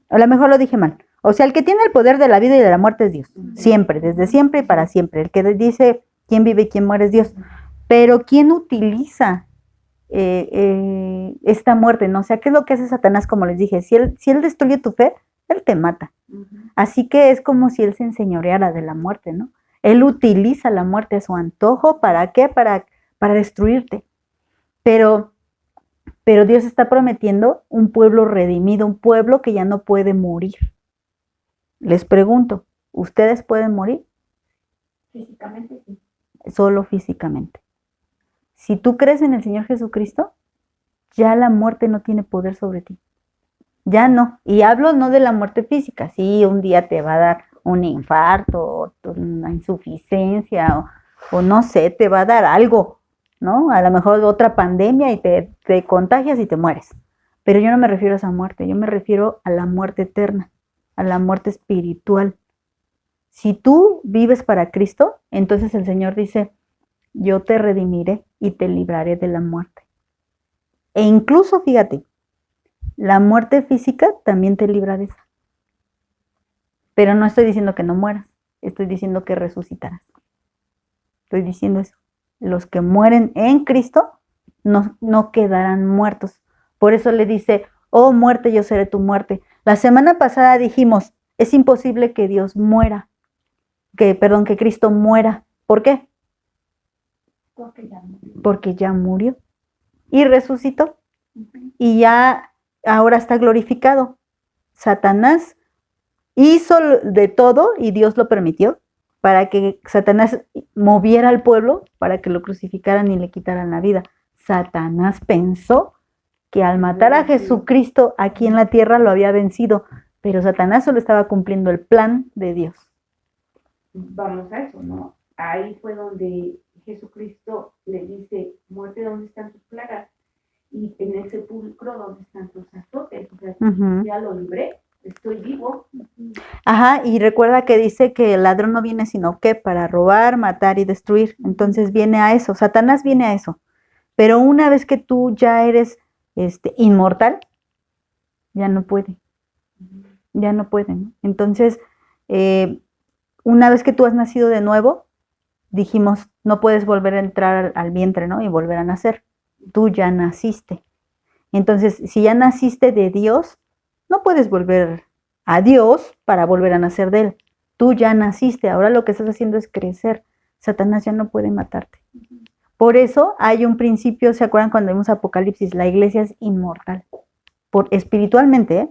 S1: a lo mejor lo dije mal. O sea, el que tiene el poder de la vida y de la muerte es Dios. Siempre, desde siempre y para siempre. El que dice quién vive y quién muere es Dios. Pero ¿quién utiliza esta muerte? ¿No? O sea, ¿qué es lo que hace Satanás? Como les dije, si él destruye tu fe, él te mata. Así que es como si él se enseñoreara de la muerte, ¿no? Él utiliza la muerte a su antojo. ¿Para qué? Para destruirte. Pero Dios está prometiendo un pueblo redimido, un pueblo que ya no puede morir. Les pregunto, ¿ustedes pueden morir?
S2: Físicamente sí.
S1: Solo físicamente. Si tú crees en el Señor Jesucristo, ya la muerte no tiene poder sobre ti. Ya no. Y hablo no de la muerte física. Sí, un día te va a dar un infarto, o una insuficiencia, o no sé, te va a dar algo, ¿no? A lo mejor otra pandemia y te contagias y te mueres. Pero yo no me refiero a esa muerte, yo me refiero a la muerte eterna, a la muerte espiritual. Si tú vives para Cristo, entonces el Señor dice, yo te redimiré y te libraré de la muerte. E incluso, fíjate, la muerte física también te libra de esa. Pero no estoy diciendo que no mueras, estoy diciendo que resucitarás. Estoy diciendo eso. Los que mueren en Cristo no quedarán muertos. Por eso le dice, oh muerte, yo seré tu muerte. La semana pasada dijimos, es imposible que Dios muera, que Cristo muera. ¿Por qué? Porque ya murió y resucitó. Y ya ahora está glorificado. Satanás hizo de todo y Dios lo permitió para que Satanás moviera al pueblo para que lo crucificaran y le quitaran la vida. Satanás pensó que al matar a Jesucristo aquí en la tierra lo había vencido, pero Satanás solo estaba cumpliendo el plan de Dios.
S2: Vamos a eso, ¿no? Ahí fue donde Jesucristo le dice, muerte, ¿dónde están tus plagas? Y en el sepulcro, ¿dónde están tus azotes? O sea, ya lo libré, estoy vivo.
S1: Ajá, y recuerda que dice que el ladrón no viene sino que para robar, matar y destruir. Entonces viene a eso, Satanás viene a eso. Pero una vez que tú ya eres inmortal, ya no puede. Ya no puede, ¿no? Entonces, una vez que tú has nacido de nuevo, dijimos, no puedes volver a entrar al vientre, ¿no? Y volver a nacer. Tú ya naciste. Entonces, si ya naciste de Dios, no puedes volver a Dios para volver a nacer de Él. Tú ya naciste, ahora lo que estás haciendo es crecer. Satanás ya no puede matarte. Por eso hay un principio, ¿se acuerdan cuando vimos Apocalipsis? La iglesia es inmortal. Espiritualmente, ¿eh?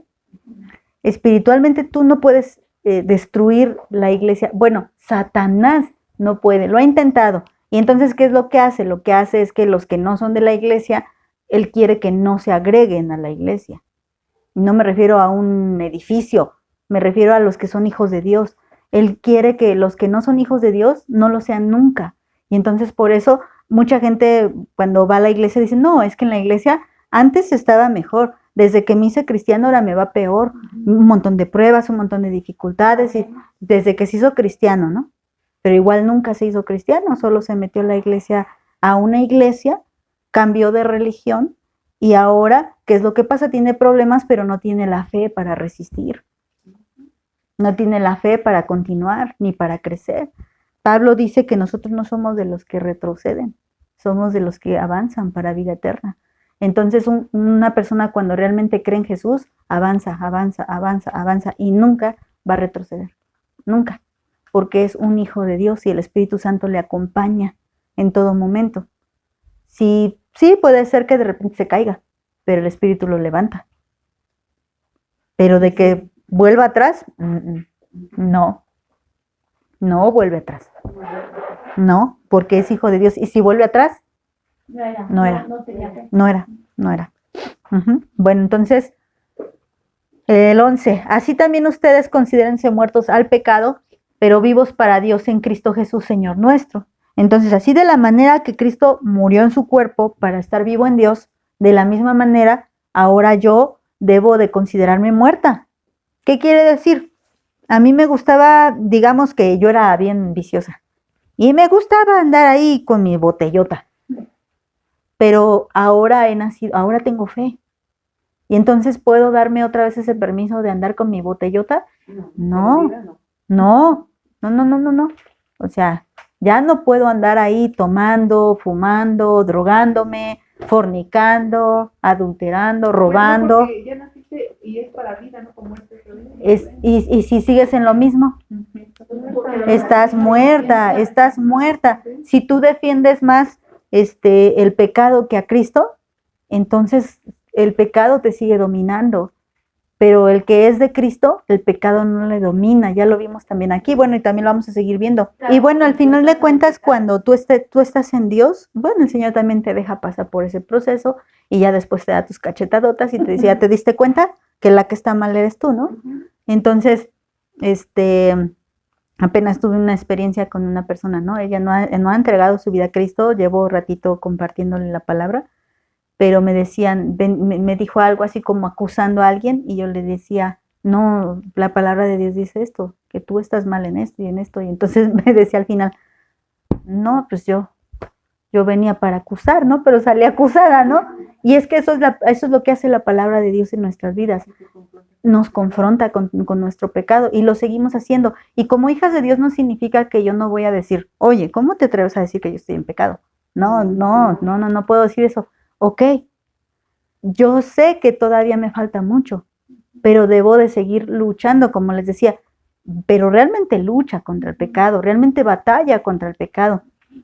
S1: Espiritualmente tú no puedes destruir la iglesia. Bueno, Satanás no puede, lo ha intentado. Y entonces, ¿qué es lo que hace? Lo que hace es que los que no son de la iglesia, él quiere que no se agreguen a la iglesia. No me refiero a un edificio, me refiero a los que son hijos de Dios. Él quiere que los que no son hijos de Dios no lo sean nunca. Y entonces por eso mucha gente cuando va a la iglesia dice, no, es que en la iglesia antes estaba mejor. Desde que me hice cristiano ahora me va peor. Un montón de pruebas, un montón de dificultades. Y desde que se hizo cristiano, ¿no? Pero igual nunca se hizo cristiano, solo se metió a una iglesia, cambió de religión. Y ahora, ¿qué es lo que pasa? Tiene problemas, pero no tiene la fe para resistir. No tiene la fe para continuar, ni para crecer. Pablo dice que nosotros no somos de los que retroceden, somos de los que avanzan para vida eterna. Entonces, una persona cuando realmente cree en Jesús, avanza, avanza, avanza, avanza y nunca va a retroceder. Nunca. Porque es un hijo de Dios y el Espíritu Santo le acompaña en todo momento. Sí, puede ser que de repente se caiga, pero el Espíritu lo levanta. Pero de que vuelva atrás, no vuelve atrás. No, porque es hijo de Dios. Y si vuelve atrás, no era. Bueno, entonces, el 11. Así también ustedes considérense muertos al pecado, pero vivos para Dios en Cristo Jesús, Señor nuestro. Entonces, así de la manera que Cristo murió en su cuerpo para estar vivo en Dios, de la misma manera, ahora yo debo de considerarme muerta. ¿Qué quiere decir? A mí me gustaba, digamos que yo era bien viciosa, y me gustaba andar ahí con mi botellota. Pero ahora he nacido, ahora tengo fe. Y entonces puedo darme otra vez ese permiso de andar con mi botellota No.
S3: Pero vida no.
S1: No. O sea, ya no puedo andar ahí tomando, fumando, drogándome, fornicando, adulterando, robando.
S3: Bueno, porque ya naciste y es para vida, no como
S1: Y si sigues en lo mismo, estás muerta. Si tú defiendes más el pecado que a Cristo, entonces el pecado te sigue dominando. Pero el que es de Cristo, el pecado no le domina, ya lo vimos también aquí, bueno, y también lo vamos a seguir viendo. Y bueno, al final de cuentas, cuando tú estás en Dios, bueno, el Señor también te deja pasar por ese proceso y ya después te da tus cachetadotas y te dice, ¿ya te diste cuenta que la que está mal eres tú, no? Entonces, apenas tuve una experiencia con una persona, ¿no? Ella no ha entregado su vida a Cristo, llevo ratito compartiéndole la palabra, pero me decían, me dijo algo así como acusando a alguien y yo le decía, no, la palabra de Dios dice esto, que tú estás mal en esto y en esto. Y entonces me decía al final, no, pues yo venía para acusar, ¿no? Pero salí acusada, ¿no? Y es que eso es lo que hace la palabra de Dios en nuestras vidas. Nos confronta con nuestro pecado y lo seguimos haciendo. Y como hijas de Dios no significa que yo no voy a decir, oye, ¿cómo te atreves a decir que yo estoy en pecado? No puedo decir eso. Ok, yo sé que todavía me falta mucho, pero debo de seguir luchando, como les decía, pero realmente lucha contra el pecado, realmente batalla contra el pecado.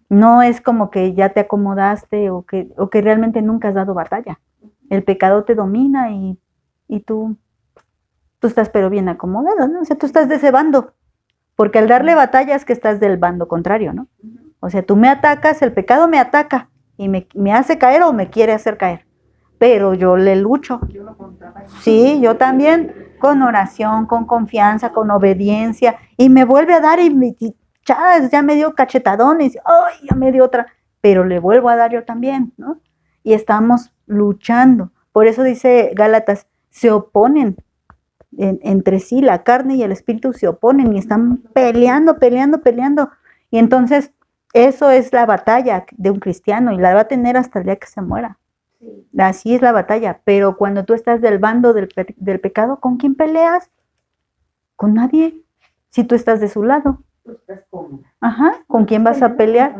S1: No es como que ya te acomodaste o que realmente nunca has dado batalla. El pecado te domina y tú estás pero bien acomodado, ¿no? O sea, tú estás de ese bando, porque al darle batalla es que estás del bando contrario, ¿no? O sea, tú me atacas, el pecado me ataca y me hace caer o me quiere hacer caer, pero yo le lucho. Sí, yo también, con oración, con confianza, con obediencia, y me vuelve a dar y ya me dio cachetadones, ¡ay! Ya me dio otra, pero le vuelvo a dar yo también, ¿no? Y estamos luchando. Por eso dice Gálatas, se oponen entre sí, la carne y el espíritu se oponen y están peleando. Y entonces, eso es la batalla de un cristiano y la va a tener hasta el día que se muera. Así es la batalla, pero cuando tú estás del bando del pecado, ¿con quién peleas? Con nadie. Si tú estás de su lado.
S2: Tú estás cómoda.
S1: Ajá, ¿con quién vas a pelear?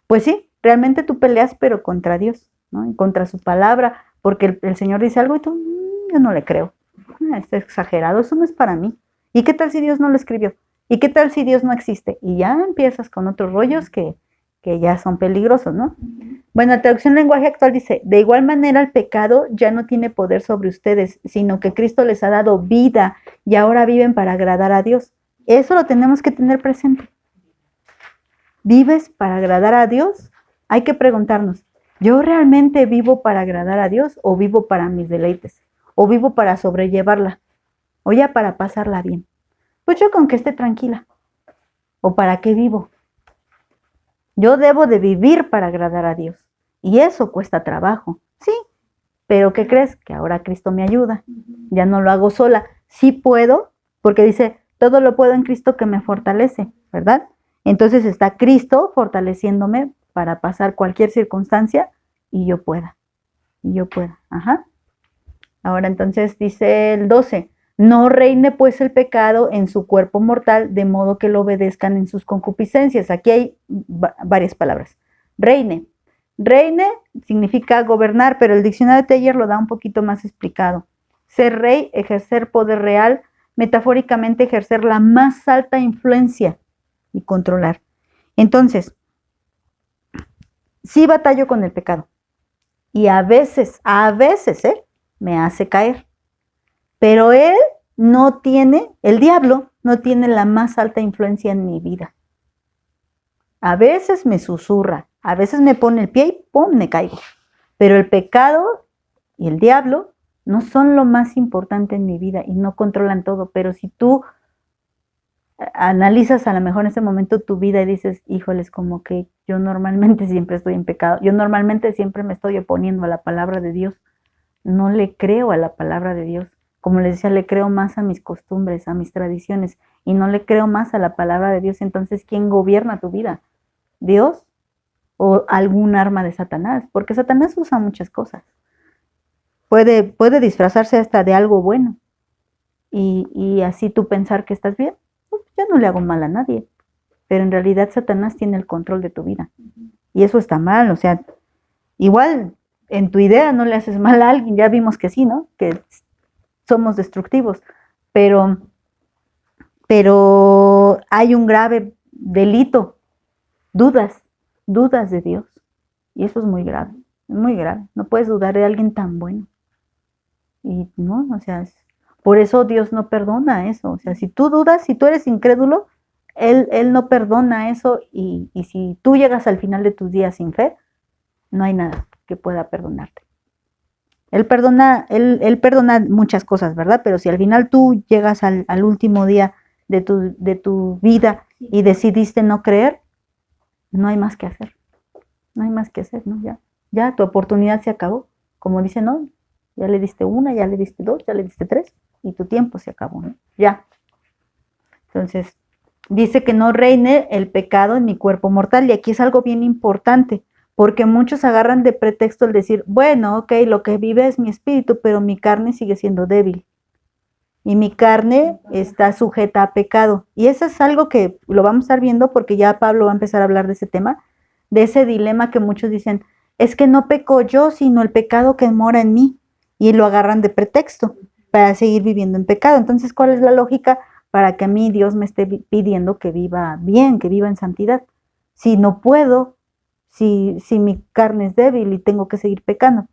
S1: Pues sí, realmente tú peleas, pero contra Dios, ¿no? Y contra su palabra, porque el Señor dice algo y tú, yo no le creo. Es exagerado, eso no es para mí. ¿Y qué tal si Dios no lo escribió? ¿Y qué tal si Dios no existe? Y ya empiezas con otros rollos que ya son peligrosos, ¿no? Bueno, la traducción lenguaje actual dice, de igual manera el pecado ya no tiene poder sobre ustedes, sino que Cristo les ha dado vida y ahora viven para agradar a Dios. Eso lo tenemos que tener presente. ¿Vives para agradar a Dios? Hay que preguntarnos, ¿yo realmente vivo para agradar a Dios o vivo para mis deleites? ¿O vivo para sobrellevarla? ¿O ya para pasarla bien? Pues yo con que esté tranquila. ¿O para qué vivo? Yo debo de vivir para agradar a Dios. Y eso cuesta trabajo. Sí, pero ¿qué crees? Que ahora Cristo me ayuda. Ya no lo hago sola. Sí puedo, porque dice, todo lo puedo en Cristo que me fortalece, ¿verdad? Entonces está Cristo fortaleciéndome para pasar cualquier circunstancia y yo pueda. Ajá. Ahora entonces dice el 12, no reine pues el pecado en su cuerpo mortal, de modo que lo obedezcan en sus concupiscencias. Aquí hay varias palabras. Reine. Reine significa gobernar, pero el diccionario de Teller lo da un poquito más explicado. Ser rey, ejercer poder real, metafóricamente ejercer la más alta influencia y controlar. Entonces, sí batallo con el pecado. Y a veces, me hace caer. Pero el diablo no tiene la más alta influencia en mi vida. A veces me susurra, a veces me pone el pie y ¡pum!, me caigo. Pero el pecado y el diablo no son lo más importante en mi vida y no controlan todo. Pero si tú analizas a lo mejor en ese momento tu vida y dices, híjoles, como que yo normalmente siempre estoy en pecado, yo normalmente siempre me estoy oponiendo a la palabra de Dios, no le creo a la palabra de Dios. Como les decía, le creo más a mis costumbres, a mis tradiciones, y no le creo más a la palabra de Dios. Entonces, ¿quién gobierna tu vida? ¿Dios o algún arma de Satanás? Porque Satanás usa muchas cosas. Puede disfrazarse hasta de algo bueno y así tú pensar que estás bien. Pues, yo no le hago mal a nadie, pero en realidad Satanás tiene el control de tu vida. Y eso está mal, o sea, igual en tu idea no le haces mal a alguien, ya vimos que sí, ¿no? Que somos destructivos, pero hay un grave delito, dudas de Dios, y eso es muy grave, no puedes dudar de alguien tan bueno, y no, o sea, por eso Dios no perdona eso, o sea, si tú dudas, si tú eres incrédulo, Él no perdona eso, y si tú llegas al final de tus días sin fe, no hay nada que pueda perdonarte. Él perdona muchas cosas, ¿verdad? Pero si al final tú llegas al último día de tu vida y decidiste no creer, no hay más que hacer. No hay más que hacer, ¿no? Ya tu oportunidad se acabó. Como dicen, ¿no? Ya le diste una, ya le diste dos, ya le diste tres, y tu tiempo se acabó, ¿no? Ya. Entonces, dice que no reine el pecado en mi cuerpo mortal, y aquí es algo bien importante, porque muchos agarran de pretexto el decir, bueno, ok, lo que vive es mi espíritu, pero mi carne sigue siendo débil. Y mi carne está sujeta a pecado. Y eso es algo que lo vamos a estar viendo porque ya Pablo va a empezar a hablar de ese tema, de ese dilema que muchos dicen, es que no peco yo, sino el pecado que mora en mí. Y lo agarran de pretexto para seguir viviendo en pecado. Entonces, ¿cuál es la lógica para que a mí Dios me esté pidiendo que viva bien, que viva en santidad? Si no puedo, si mi carne es débil y tengo que seguir pecando.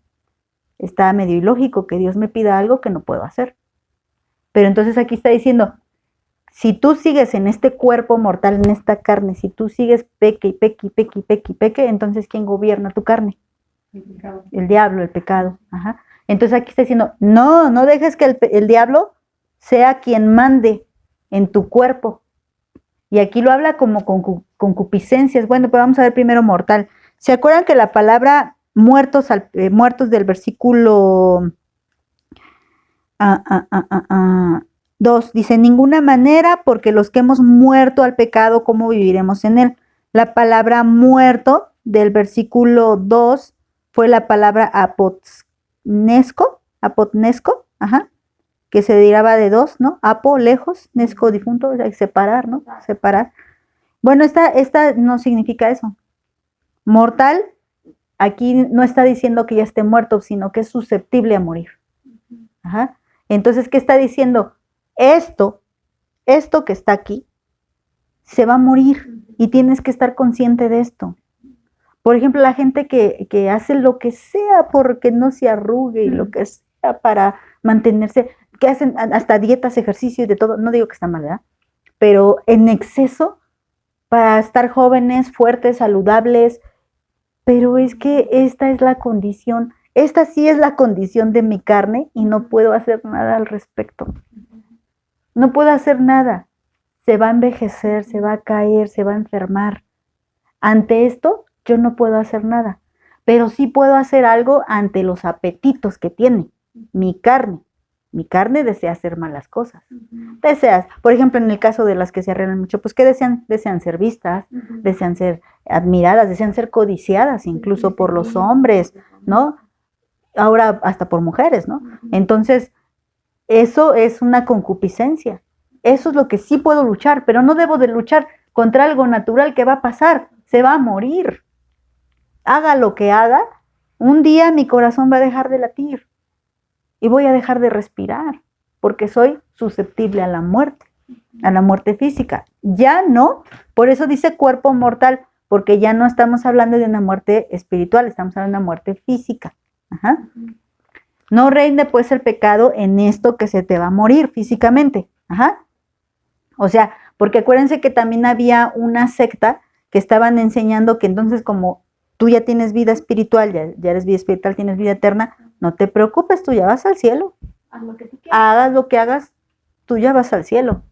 S1: Está medio ilógico que Dios me pida algo que no puedo hacer. Pero entonces aquí está diciendo, si tú sigues en este cuerpo mortal, en esta carne, si tú sigues peque, entonces ¿quién gobierna tu carne? El diablo, el pecado. Ajá. Entonces aquí está diciendo, no dejes que el diablo sea quien mande en tu cuerpo. Y aquí lo habla como con concupiscencias. Bueno, pero vamos a ver primero mortal. ¿Se acuerdan que la palabra muertos del versículo 2 dice, ninguna manera, porque los que hemos muerto al pecado, ¿cómo viviremos en él? La palabra muerto del versículo 2 fue la palabra apotnesco, ajá, que se derivaba de dos, ¿no? Apo, lejos, nesco, difunto, separar, ¿no? Separar. Bueno, esta no significa eso. Mortal, aquí no está diciendo que ya esté muerto, sino que es susceptible a morir. Ajá. Entonces, ¿qué está diciendo? Esto que está aquí, se va a morir y tienes que estar consciente de esto. Por ejemplo, la gente que hace lo que sea porque no se arrugue y lo que sea para mantenerse, que hacen hasta dietas, ejercicio y de todo, no digo que está mal, ¿verdad? Pero en exceso para estar jóvenes, fuertes, saludables, pero es que esta es la condición, esta sí es la condición de mi carne y no puedo hacer nada al respecto. No puedo hacer nada. Se va a envejecer, se va a caer, se va a enfermar. Ante esto, yo no puedo hacer nada, pero sí puedo hacer algo ante los apetitos que tiene mi carne. Mi carne desea hacer malas cosas. Deseas, por ejemplo, en el caso de las que se arreglan mucho, pues ¿qué desean? Desean ser vistas, desean ser admiradas, desean ser codiciadas incluso por los hombres, ¿no? Ahora hasta por mujeres, ¿no? Entonces, eso es una concupiscencia. Eso es lo que sí puedo luchar, pero no debo de luchar contra algo natural que va a pasar, se va a morir. Haga lo que haga, un día mi corazón va a dejar de latir y voy a dejar de respirar, porque soy susceptible a la muerte física. Ya no, por eso dice cuerpo mortal, porque ya no estamos hablando de una muerte espiritual, estamos hablando de una muerte física. Ajá. No reine pues el pecado en esto que se te va a morir físicamente. Ajá. O sea, porque acuérdense que también había una secta que estaban enseñando que entonces como tú ya tienes vida espiritual, ya eres vida espiritual, tienes vida eterna, no te preocupes, tú ya vas al cielo. Hagas lo que hagas, tú ya vas al cielo.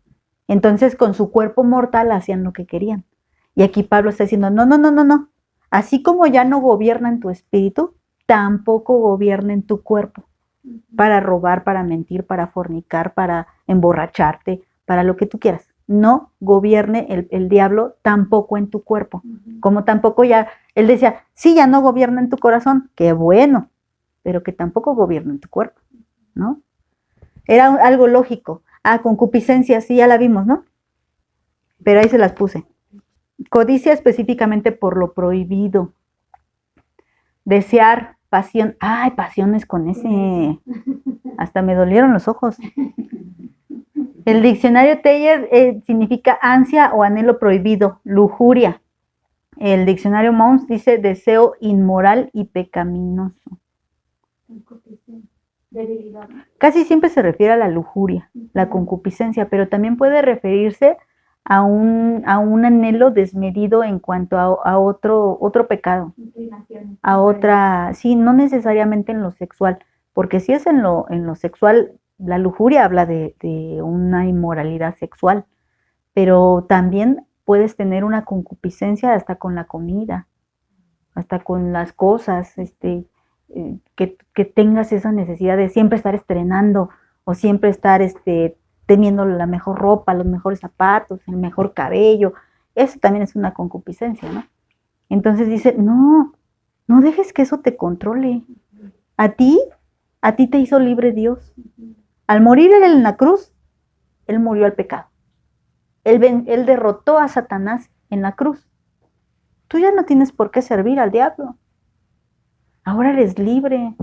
S1: Entonces con su cuerpo mortal hacían lo que querían. Y aquí Pablo está diciendo, no. Así como ya no gobierna en tu espíritu, tampoco gobierna en tu cuerpo. Para robar, para mentir, para fornicar, para emborracharte, para lo que tú quieras. No gobierne el diablo tampoco en tu cuerpo. Como tampoco ya, él decía, sí, ya no gobierna en tu corazón, qué bueno, pero que tampoco gobierna en tu cuerpo, ¿no? Era algo lógico. Ah, concupiscencia, sí, ya la vimos, ¿no? Pero ahí se las puse. Codicia específicamente por lo prohibido. Desear, pasión. Ay, pasiones con ese. Hasta me dolieron los ojos. El diccionario Teyer significa ansia o anhelo prohibido, lujuria. El diccionario Mons dice deseo inmoral y pecaminoso. Casi siempre se refiere a la lujuria, la concupiscencia, pero también puede referirse a un anhelo desmedido en cuanto a otro pecado, a otra, sí, no necesariamente en lo sexual, porque si es en lo sexual, la lujuria habla de una inmoralidad sexual, pero también puedes tener una concupiscencia hasta con la comida, hasta con las cosas, que tengas esa necesidad de siempre estar estrenando o siempre estar teniendo la mejor ropa, los mejores zapatos, el mejor cabello. Eso también es una concupiscencia, ¿no? Entonces dice, no dejes que eso te controle. A ti te hizo libre Dios. Al morir él en la cruz, él murió al pecado. Él derrotó a Satanás en la cruz. Tú ya no tienes por qué servir al diablo. Ahora eres libre.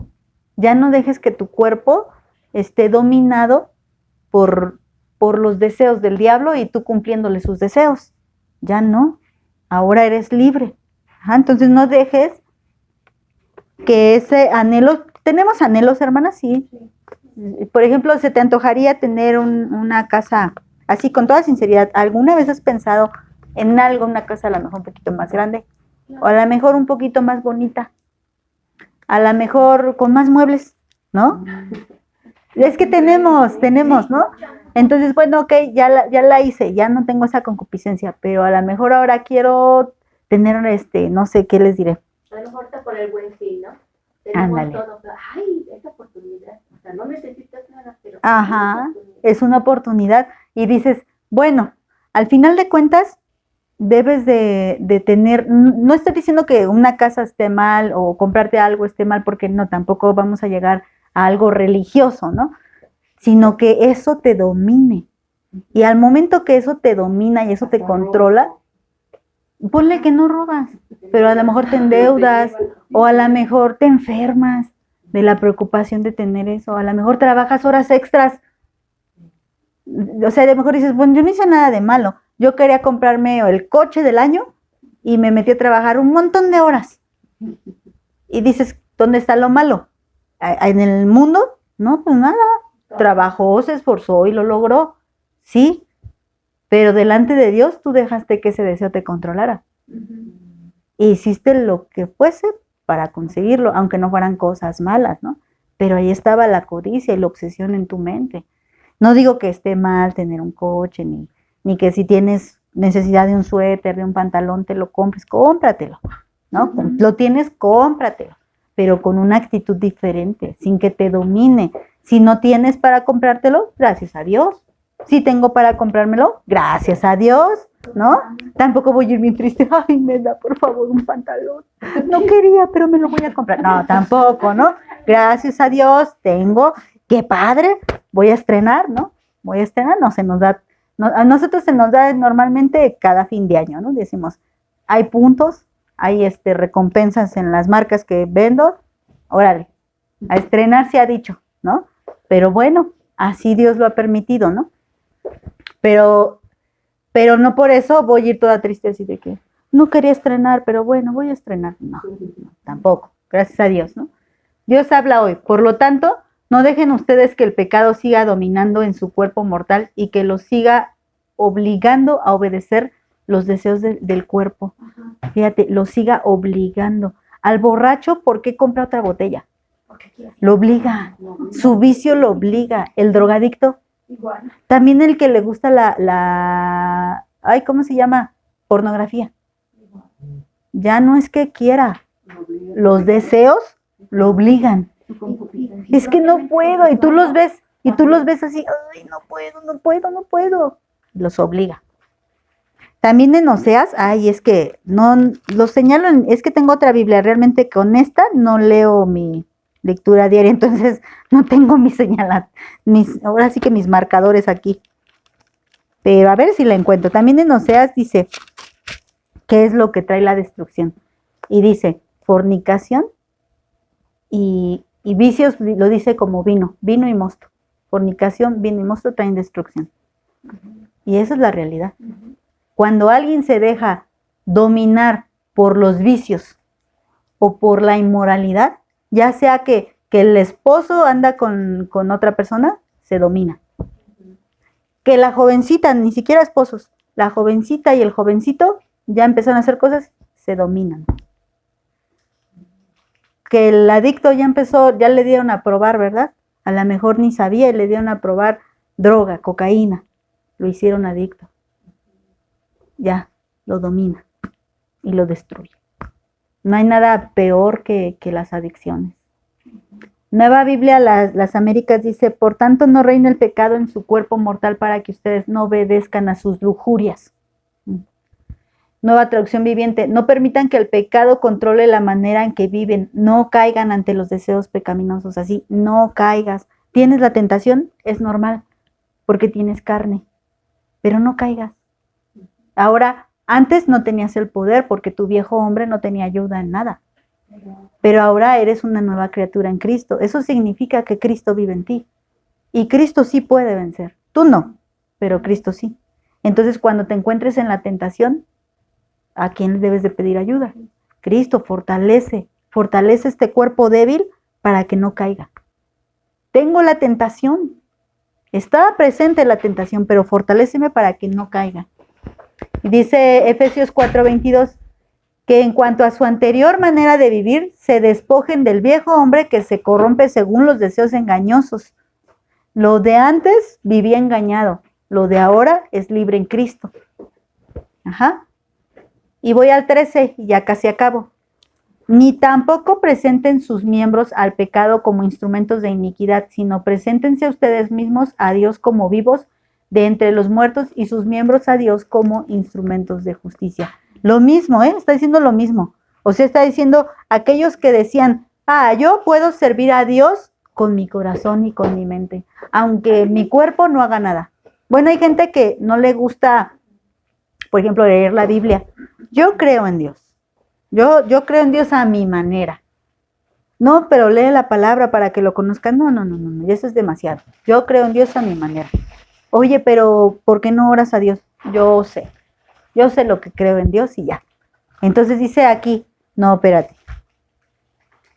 S1: Ya no dejes que tu cuerpo esté dominado por los deseos del diablo y tú cumpliéndole sus deseos. Ya no. Ahora eres libre. Entonces no dejes que ese anhelo. ¿Tenemos anhelos, hermanas? Sí. Por ejemplo, ¿se te antojaría tener una casa así con toda sinceridad? ¿Alguna vez has pensado en algo, una casa a lo mejor un poquito más grande? O a lo mejor un poquito más bonita. A lo mejor con más muebles, ¿no? Es que tenemos, ¿no? Entonces, bueno, ok, ya la hice, ya no tengo esa concupiscencia, pero a lo mejor ahora quiero tener, no sé qué les diré.
S2: A lo mejor está por el buen fin, ¿no? Tenemos todo, ay, esa oportunidad, o sea, no necesitas nada, pero...
S1: Ajá, es una oportunidad, y dices, bueno, al final de cuentas, debes de tener, no estoy diciendo que una casa esté mal o comprarte algo esté mal, porque no, tampoco vamos a llegar a algo religioso, ¿no? Sino que eso te domine. Y al momento que eso te domina y eso te controla, ponle que no robas, pero a lo mejor te endeudas o a lo mejor te enfermas de la preocupación de tener eso, a lo mejor trabajas horas extras. O sea, a lo mejor dices, bueno, yo no hice nada de malo. Yo quería comprarme el coche del año y me metí a trabajar un montón de horas. Y dices, ¿dónde está lo malo? ¿En el mundo? No, pues nada. Trabajó, se esforzó y lo logró. Sí, pero delante de Dios tú dejaste que ese deseo te controlara. E hiciste lo que fuese para conseguirlo, aunque no fueran cosas malas, ¿no? Pero ahí estaba la codicia y la obsesión en tu mente. No digo que esté mal tener un coche, ni que si tienes necesidad de un suéter, de un pantalón, te lo compres, cómpratelo, ¿no? Lo tienes, cómpratelo, pero con una actitud diferente, sin que te domine. Si no tienes para comprártelo, gracias a Dios. Si tengo para comprármelo, gracias a Dios, ¿no? Tampoco voy a ir bien triste, ay, me da por favor un pantalón. No quería, pero me lo voy a comprar. No, tampoco, ¿no? Gracias a Dios tengo, qué padre, voy a estrenar, ¿no? Voy a estrenar, no se nos da, no, a nosotros se nos da normalmente cada fin de año, ¿no? Decimos, hay puntos, hay recompensas en las marcas que vendo, órale, a estrenar se ha dicho, ¿no? Pero bueno, así Dios lo ha permitido, ¿no? Pero no por eso voy a ir toda triste así de que no quería estrenar, pero bueno, voy a estrenar. No, tampoco, gracias a Dios, ¿no? Dios habla hoy, por lo tanto, no dejen ustedes que el pecado siga dominando en su cuerpo mortal y que los siga obligando a obedecer los deseos del cuerpo. Fíjate, lo siga obligando. Al borracho, ¿por qué compra otra botella? Lo obliga, su vicio lo obliga. El drogadicto,
S3: Igual.
S1: también el que le gusta ay, ¿cómo se llama? Pornografía. Ya no es que quiera, los deseos lo obligan. Es que no puedo, y tú los ves así, ay, no puedo. Los obliga. También en Oseas, ay, es que no, lo señalo, es que tengo otra Biblia, realmente con esta no leo mi lectura diaria, entonces no tengo ahora sí que mis marcadores aquí. Pero a ver si la encuentro. También en Oseas dice, ¿qué es lo que trae la destrucción? Y dice, fornicación y vicios, lo dice como vino y mosto. Fornicación, vino y mosto traen destrucción. Y esa es la realidad. Cuando alguien se deja dominar por los vicios o por la inmoralidad, ya sea que el esposo anda con otra persona, se domina. Que la jovencita, ni siquiera esposos, la jovencita y el jovencito ya empezaron a hacer cosas, se dominan. Que el adicto ya le dieron a probar, ¿verdad? A lo mejor ni sabía y le dieron a probar droga, cocaína, lo hicieron adicto. Ya, lo domina y lo destruye. No hay nada peor que las adicciones. Nueva Biblia, las Américas dice, por tanto no reina el pecado en su cuerpo mortal para que ustedes no obedezcan a sus lujurias. Nueva Traducción Viviente, no permitan que el pecado controle la manera en que viven, no caigan ante los deseos pecaminosos, así, no caigas. ¿Tienes la tentación? Es normal, porque tienes carne, pero no caigas. Ahora, antes no tenías el poder porque tu viejo hombre no tenía ayuda en nada. Pero ahora eres una nueva criatura en Cristo. Eso significa que Cristo vive en ti. Y Cristo sí puede vencer. Tú no, pero Cristo sí. Entonces, cuando te encuentres en la tentación, ¿a quién debes de pedir ayuda? Cristo, fortalece este cuerpo débil para que no caiga. Tengo la tentación. Está presente la tentación, pero fortaléceme para que no caiga. Dice Efesios 4:22, que en cuanto a su anterior manera de vivir, se despojen del viejo hombre que se corrompe según los deseos engañosos. Lo de antes vivía engañado, lo de ahora es libre en Cristo. Ajá. Y voy al 13, y ya casi acabo. Ni tampoco presenten sus miembros al pecado como instrumentos de iniquidad, sino preséntense ustedes mismos a Dios como vivos de entre los muertos y sus miembros a Dios como instrumentos de justicia. Lo mismo, está diciendo lo mismo. O sea, está diciendo aquellos que decían, yo puedo servir a Dios con mi corazón y con mi mente, aunque mi cuerpo no haga nada. Bueno, hay gente que no le gusta, por ejemplo, leer la Biblia. Yo creo en Dios. Yo creo en Dios a mi manera. No, pero lee la palabra para que lo conozcan. No, eso es demasiado. Yo creo en Dios a mi manera. Oye, pero ¿por qué no oras a Dios? Yo sé lo que creo en Dios y ya. Entonces dice aquí, no, espérate.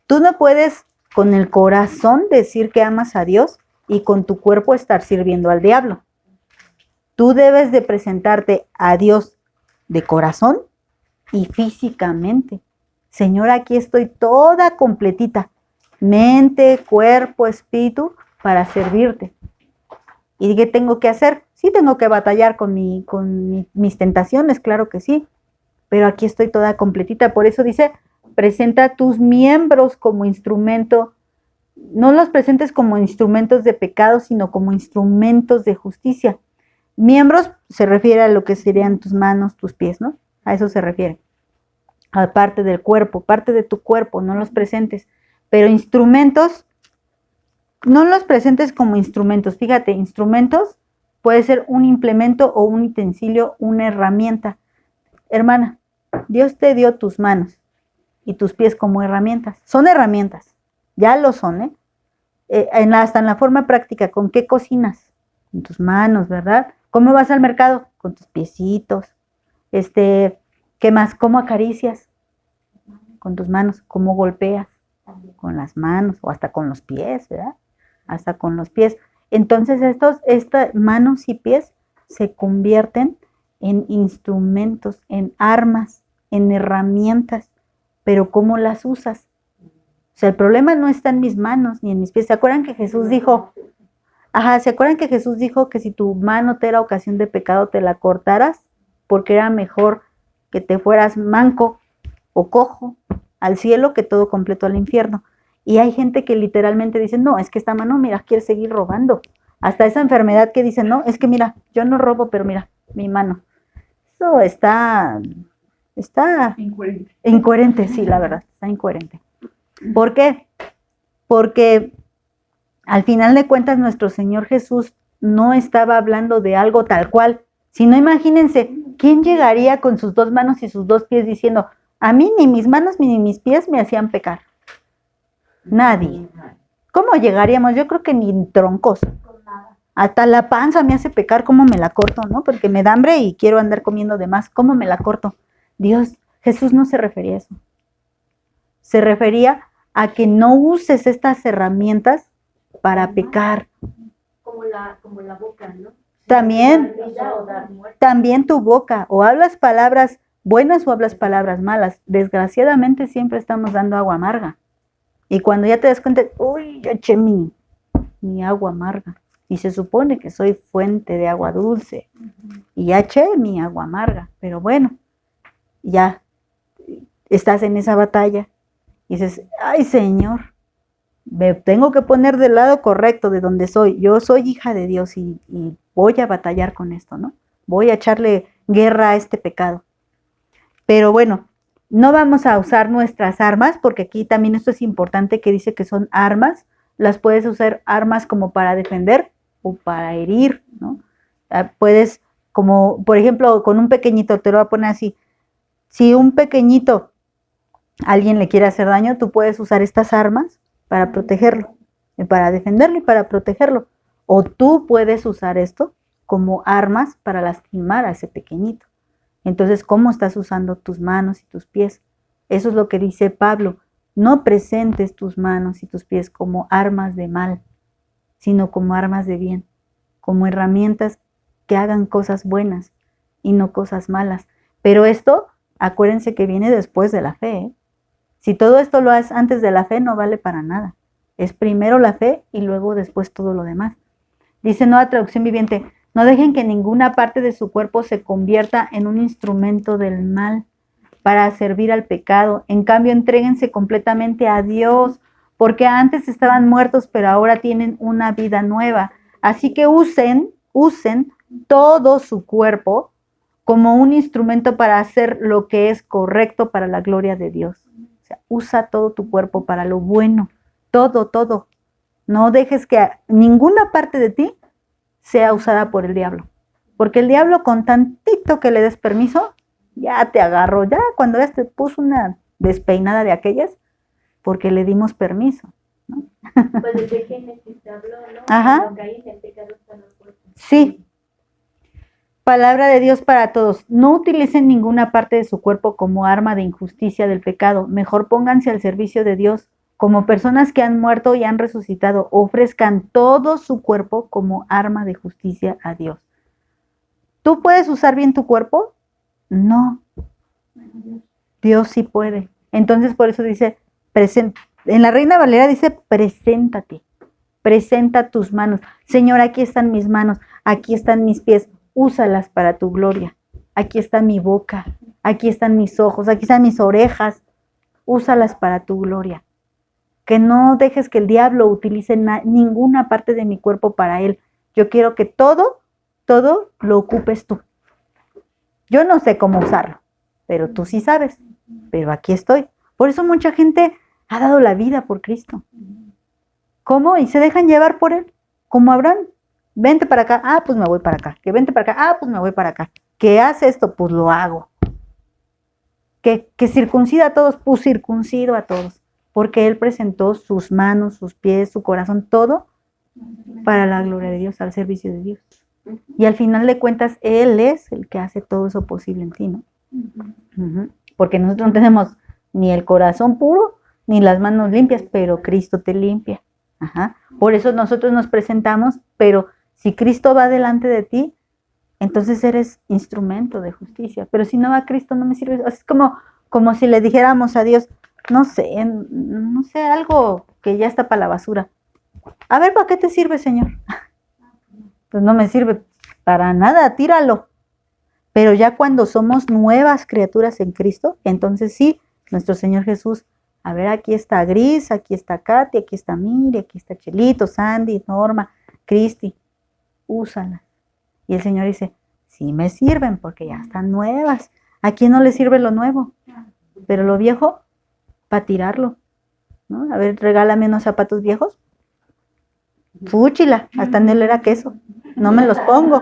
S1: Tú no puedes con el corazón decir que amas a Dios y con tu cuerpo estar sirviendo al diablo. Tú debes de presentarte a Dios de corazón y físicamente. Señor, aquí estoy toda completita, mente, cuerpo, espíritu, para servirte. ¿Y qué tengo que hacer? Sí, tengo que batallar con mis tentaciones, claro que sí, pero aquí estoy toda completita. Por eso dice, presenta tus miembros como instrumento, no los presentes como instrumentos de pecado, sino como instrumentos de justicia. Miembros se refiere a lo que serían tus manos, tus pies, ¿no? A eso se refiere. A parte del cuerpo, parte de tu cuerpo, no los presentes. Pero instrumentos, no los presentes como instrumentos. Fíjate, instrumentos puede ser un implemento o un utensilio, una herramienta. Hermana, Dios te dio tus manos y tus pies como herramientas. Son herramientas, ya lo son, hasta en la forma práctica. ¿Con qué cocinas? Con tus manos, ¿verdad? ¿Cómo vas al mercado? Con tus piecitos. ¿Qué más? ¿Cómo acaricias? Con tus manos. ¿Cómo golpeas? Con las manos o hasta con los pies, ¿verdad? Hasta con los pies. Entonces estas manos y pies se convierten en instrumentos, en armas, en herramientas. Pero ¿cómo las usas? O sea, el problema no está en mis manos ni en mis pies. ¿Se acuerdan que Jesús dijo? ¿Se acuerdan que Jesús dijo que si tu mano te era ocasión de pecado te la cortaras? Porque era mejor que te fueras manco o cojo al cielo que todo completo al infierno. Y hay gente que literalmente dice, no, es que esta mano, mira, quiere seguir robando. Hasta esa enfermedad que dicen, no, es que mira, yo no robo, pero mira, mi mano. Eso está incoherente, sí, la verdad, está incoherente. ¿Por qué? porque al final de cuentas nuestro Señor Jesús no estaba hablando de algo tal cual, sino imagínense, ¿quién llegaría con sus 2 manos y sus 2 pies diciendo, a mí ni mis manos ni mis pies me hacían pecar? Nadie. ¿Cómo llegaríamos? Yo creo que ni en troncos. Hasta la panza me hace pecar, ¿cómo me la corto, no? Porque me da hambre y quiero andar comiendo de más, ¿cómo me la corto? Jesús no se refería a eso. Se refería a que no uses estas herramientas para pecar.
S2: Como la boca, ¿no?
S1: También tu boca, o hablas palabras buenas o hablas palabras malas. Desgraciadamente siempre estamos dando agua amarga. Y cuando ya te das cuenta, uy, yo eché mi agua amarga. Y se supone que soy fuente de agua dulce. Y ya eché mi agua amarga. Pero bueno, ya estás en esa batalla. Y dices, ay Señor, me tengo que poner del lado correcto de donde soy. Yo soy hija de Dios y voy a batallar con esto, ¿no? Voy a echarle guerra a este pecado. Pero bueno, no vamos a usar nuestras armas, porque aquí también esto es importante que dice que son armas. Las puedes usar armas como para defender o para herir, ¿no? Puedes, como por ejemplo, con un pequeñito, te lo voy a poner así. Si un pequeñito, alguien le quiere hacer daño, tú puedes usar estas armas para protegerlo, para defenderlo y para protegerlo. O tú puedes usar esto como armas para lastimar a ese pequeñito. Entonces, ¿cómo estás usando tus manos y tus pies? Eso es lo que dice Pablo. No presentes tus manos y tus pies como armas de mal, sino como armas de bien, como herramientas que hagan cosas buenas y no cosas malas. Pero esto, acuérdense que viene después de la fe, ¿eh? Si todo esto lo haces antes de la fe, no vale para nada. Es primero la fe y luego después todo lo demás. Dice Nueva Traducción Viviente, no dejen que ninguna parte de su cuerpo se convierta en un instrumento del mal para servir al pecado. En cambio, entréguense completamente a Dios, porque antes estaban muertos, pero ahora tienen una vida nueva. Así que usen todo su cuerpo como un instrumento para hacer lo que es correcto para la gloria de Dios. O sea, usa todo tu cuerpo para lo bueno, todo. No dejes que ninguna parte de ti sea usada por el diablo, porque el diablo con tantito que le des permiso, ya te agarró, ya cuando ya te puso una despeinada de aquellas, porque le dimos permiso, ¿no?
S2: Pues desde Génesis te habló, ¿no?
S1: Ajá.
S2: Sí.
S1: Palabra de Dios para todos. No utilicen ninguna parte de su cuerpo como arma de injusticia del pecado. Mejor pónganse al servicio de Dios. Como personas que han muerto y han resucitado, ofrezcan todo su cuerpo como arma de justicia a Dios. ¿Tú puedes usar bien tu cuerpo? No. Dios sí puede. Entonces por eso dice, en la Reina Valera dice, preséntate. Presenta tus manos. Señor, aquí están mis manos, aquí están mis pies. Úsalas para tu gloria. Aquí está mi boca, aquí están mis ojos, aquí están mis orejas. Úsalas para tu gloria. Que no dejes que el diablo utilice ninguna parte de mi cuerpo para él. Yo quiero que todo lo ocupes tú. Yo no sé cómo usarlo, pero tú sí sabes. Pero aquí estoy. Por eso mucha gente ha dado la vida por Cristo. ¿Cómo? Y se dejan llevar por él, como Abraham. Vente para acá, pues me voy para acá. Que vente para acá, pues me voy para acá. Que hace esto, pues lo hago. Que circuncida a todos, pues circuncido a todos. Porque él presentó sus manos, sus pies, su corazón, todo para la gloria de Dios, al servicio de Dios. Y al final de cuentas, él es el que hace todo eso posible en ti, ¿no? Porque nosotros no tenemos ni el corazón puro, ni las manos limpias, pero Cristo te limpia. Por eso nosotros nos presentamos, pero si Cristo va delante de ti, entonces eres instrumento de justicia. Pero si no va Cristo, no me sirve. Es como si le dijéramos a Dios, no sé, algo que ya está para la basura. A ver, ¿para qué te sirve, Señor? Pues no me sirve para nada, tíralo. Pero ya cuando somos nuevas criaturas en Cristo, entonces sí, nuestro Señor Jesús, a ver, aquí está Gris, aquí está Katy, aquí está Miri, aquí está Chelito, Sandy, Norma, Cristi, úsalas. Y el Señor dice, sí me sirven porque ya están nuevas. ¿A quién no le sirve lo nuevo? Pero lo viejo, para tirarlo. ¿no? A ver, regálame unos zapatos viejos. Fúchila, hasta no era queso. No me los pongo.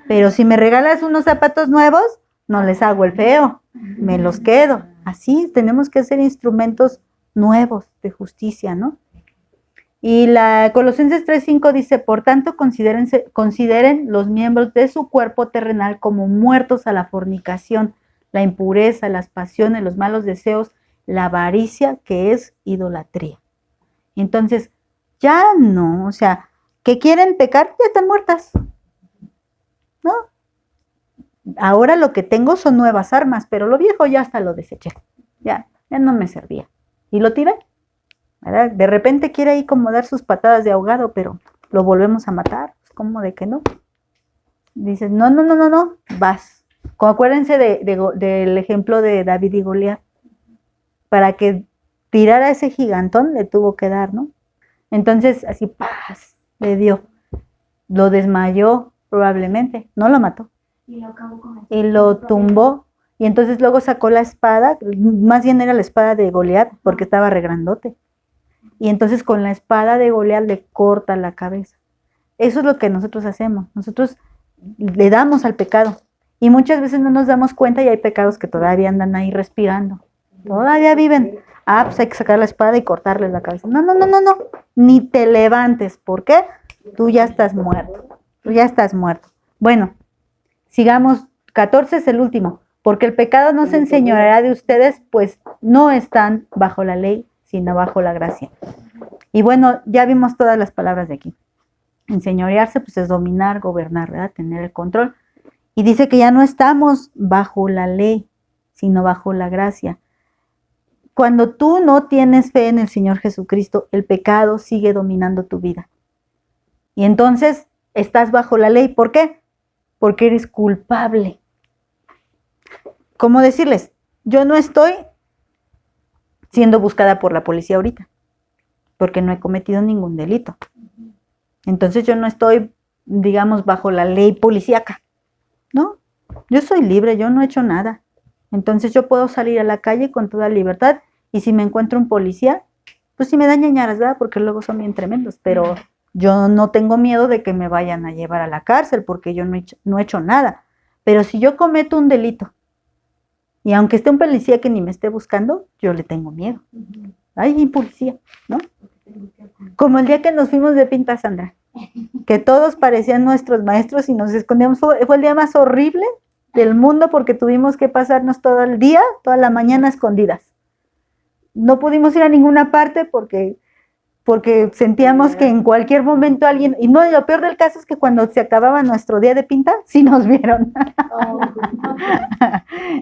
S1: Pero si me regalas unos zapatos nuevos, no les hago el feo. Me los quedo. Así tenemos que hacer instrumentos nuevos de justicia, ¿no? Y la Colosenses 3:5 dice, por tanto, consideren los miembros de su cuerpo terrenal como muertos a la fornicación, la impureza, las pasiones, los malos deseos, la avaricia, que es idolatría. Entonces, ya no, o sea, que quieren pecar, ya están muertas, ¿no? Ahora lo que tengo son nuevas armas, pero lo viejo ya hasta lo deseché, ya no me servía. Y lo tiré, ¿verdad? De repente quiere ahí como dar sus patadas de ahogado, pero lo volvemos a matar, ¿cómo de que no? Dices, no, vas. Acuérdense del ejemplo de David y Goliat. Para que tirara ese gigantón le tuvo que dar, ¿no? Entonces, así, ¡paz! Le dio. Lo desmayó probablemente, no lo mató.
S4: Y lo acabó con
S1: Y lo tumbó. Y entonces luego sacó la espada, más bien era la espada de Goliat, porque estaba regrandote. Y entonces con la espada de Goliat le corta la cabeza. Eso es lo que nosotros hacemos. Nosotros le damos al pecado. Y muchas veces no nos damos cuenta y hay pecados que todavía andan ahí respirando. Todavía viven. Pues hay que sacar la espada y cortarle la cabeza. No. Ni te levantes. ¿Por qué? Tú ya estás muerto. Bueno, sigamos. 14 es el último. Porque el pecado no se enseñoreará de ustedes, pues no están bajo la ley, sino bajo la gracia. Y bueno, ya vimos todas las palabras de aquí. Enseñorearse, pues es dominar, gobernar, ¿verdad? Tener el control. Y dice que ya no estamos bajo la ley, sino bajo la gracia. Cuando tú no tienes fe en el Señor Jesucristo, el pecado sigue dominando tu vida. Y entonces estás bajo la ley. ¿Por qué? Porque eres culpable. ¿Cómo decirles? Yo no estoy siendo buscada por la policía ahorita, porque no he cometido ningún delito. Entonces yo no estoy, digamos, bajo la ley policíaca. No, yo soy libre, yo no he hecho nada. Entonces yo puedo salir a la calle con toda libertad y si me encuentro un policía, pues sí me da ñañaras, ¿verdad? Porque luego son bien tremendos, pero yo no tengo miedo de que me vayan a llevar a la cárcel porque yo no he hecho nada. Pero si yo cometo un delito y aunque esté un policía que ni me esté buscando, yo le tengo miedo. Ay, policía, ¿no? Como el día que nos fuimos de pinta, Sandra, que todos parecían nuestros maestros y nos escondíamos. Fue el día más horrible del mundo porque tuvimos que pasarnos todo el día, toda la mañana escondidas. No pudimos ir a ninguna parte porque sentíamos que en cualquier momento alguien, y no, lo peor del caso es que cuando se acababa nuestro día de pinta, sí nos vieron.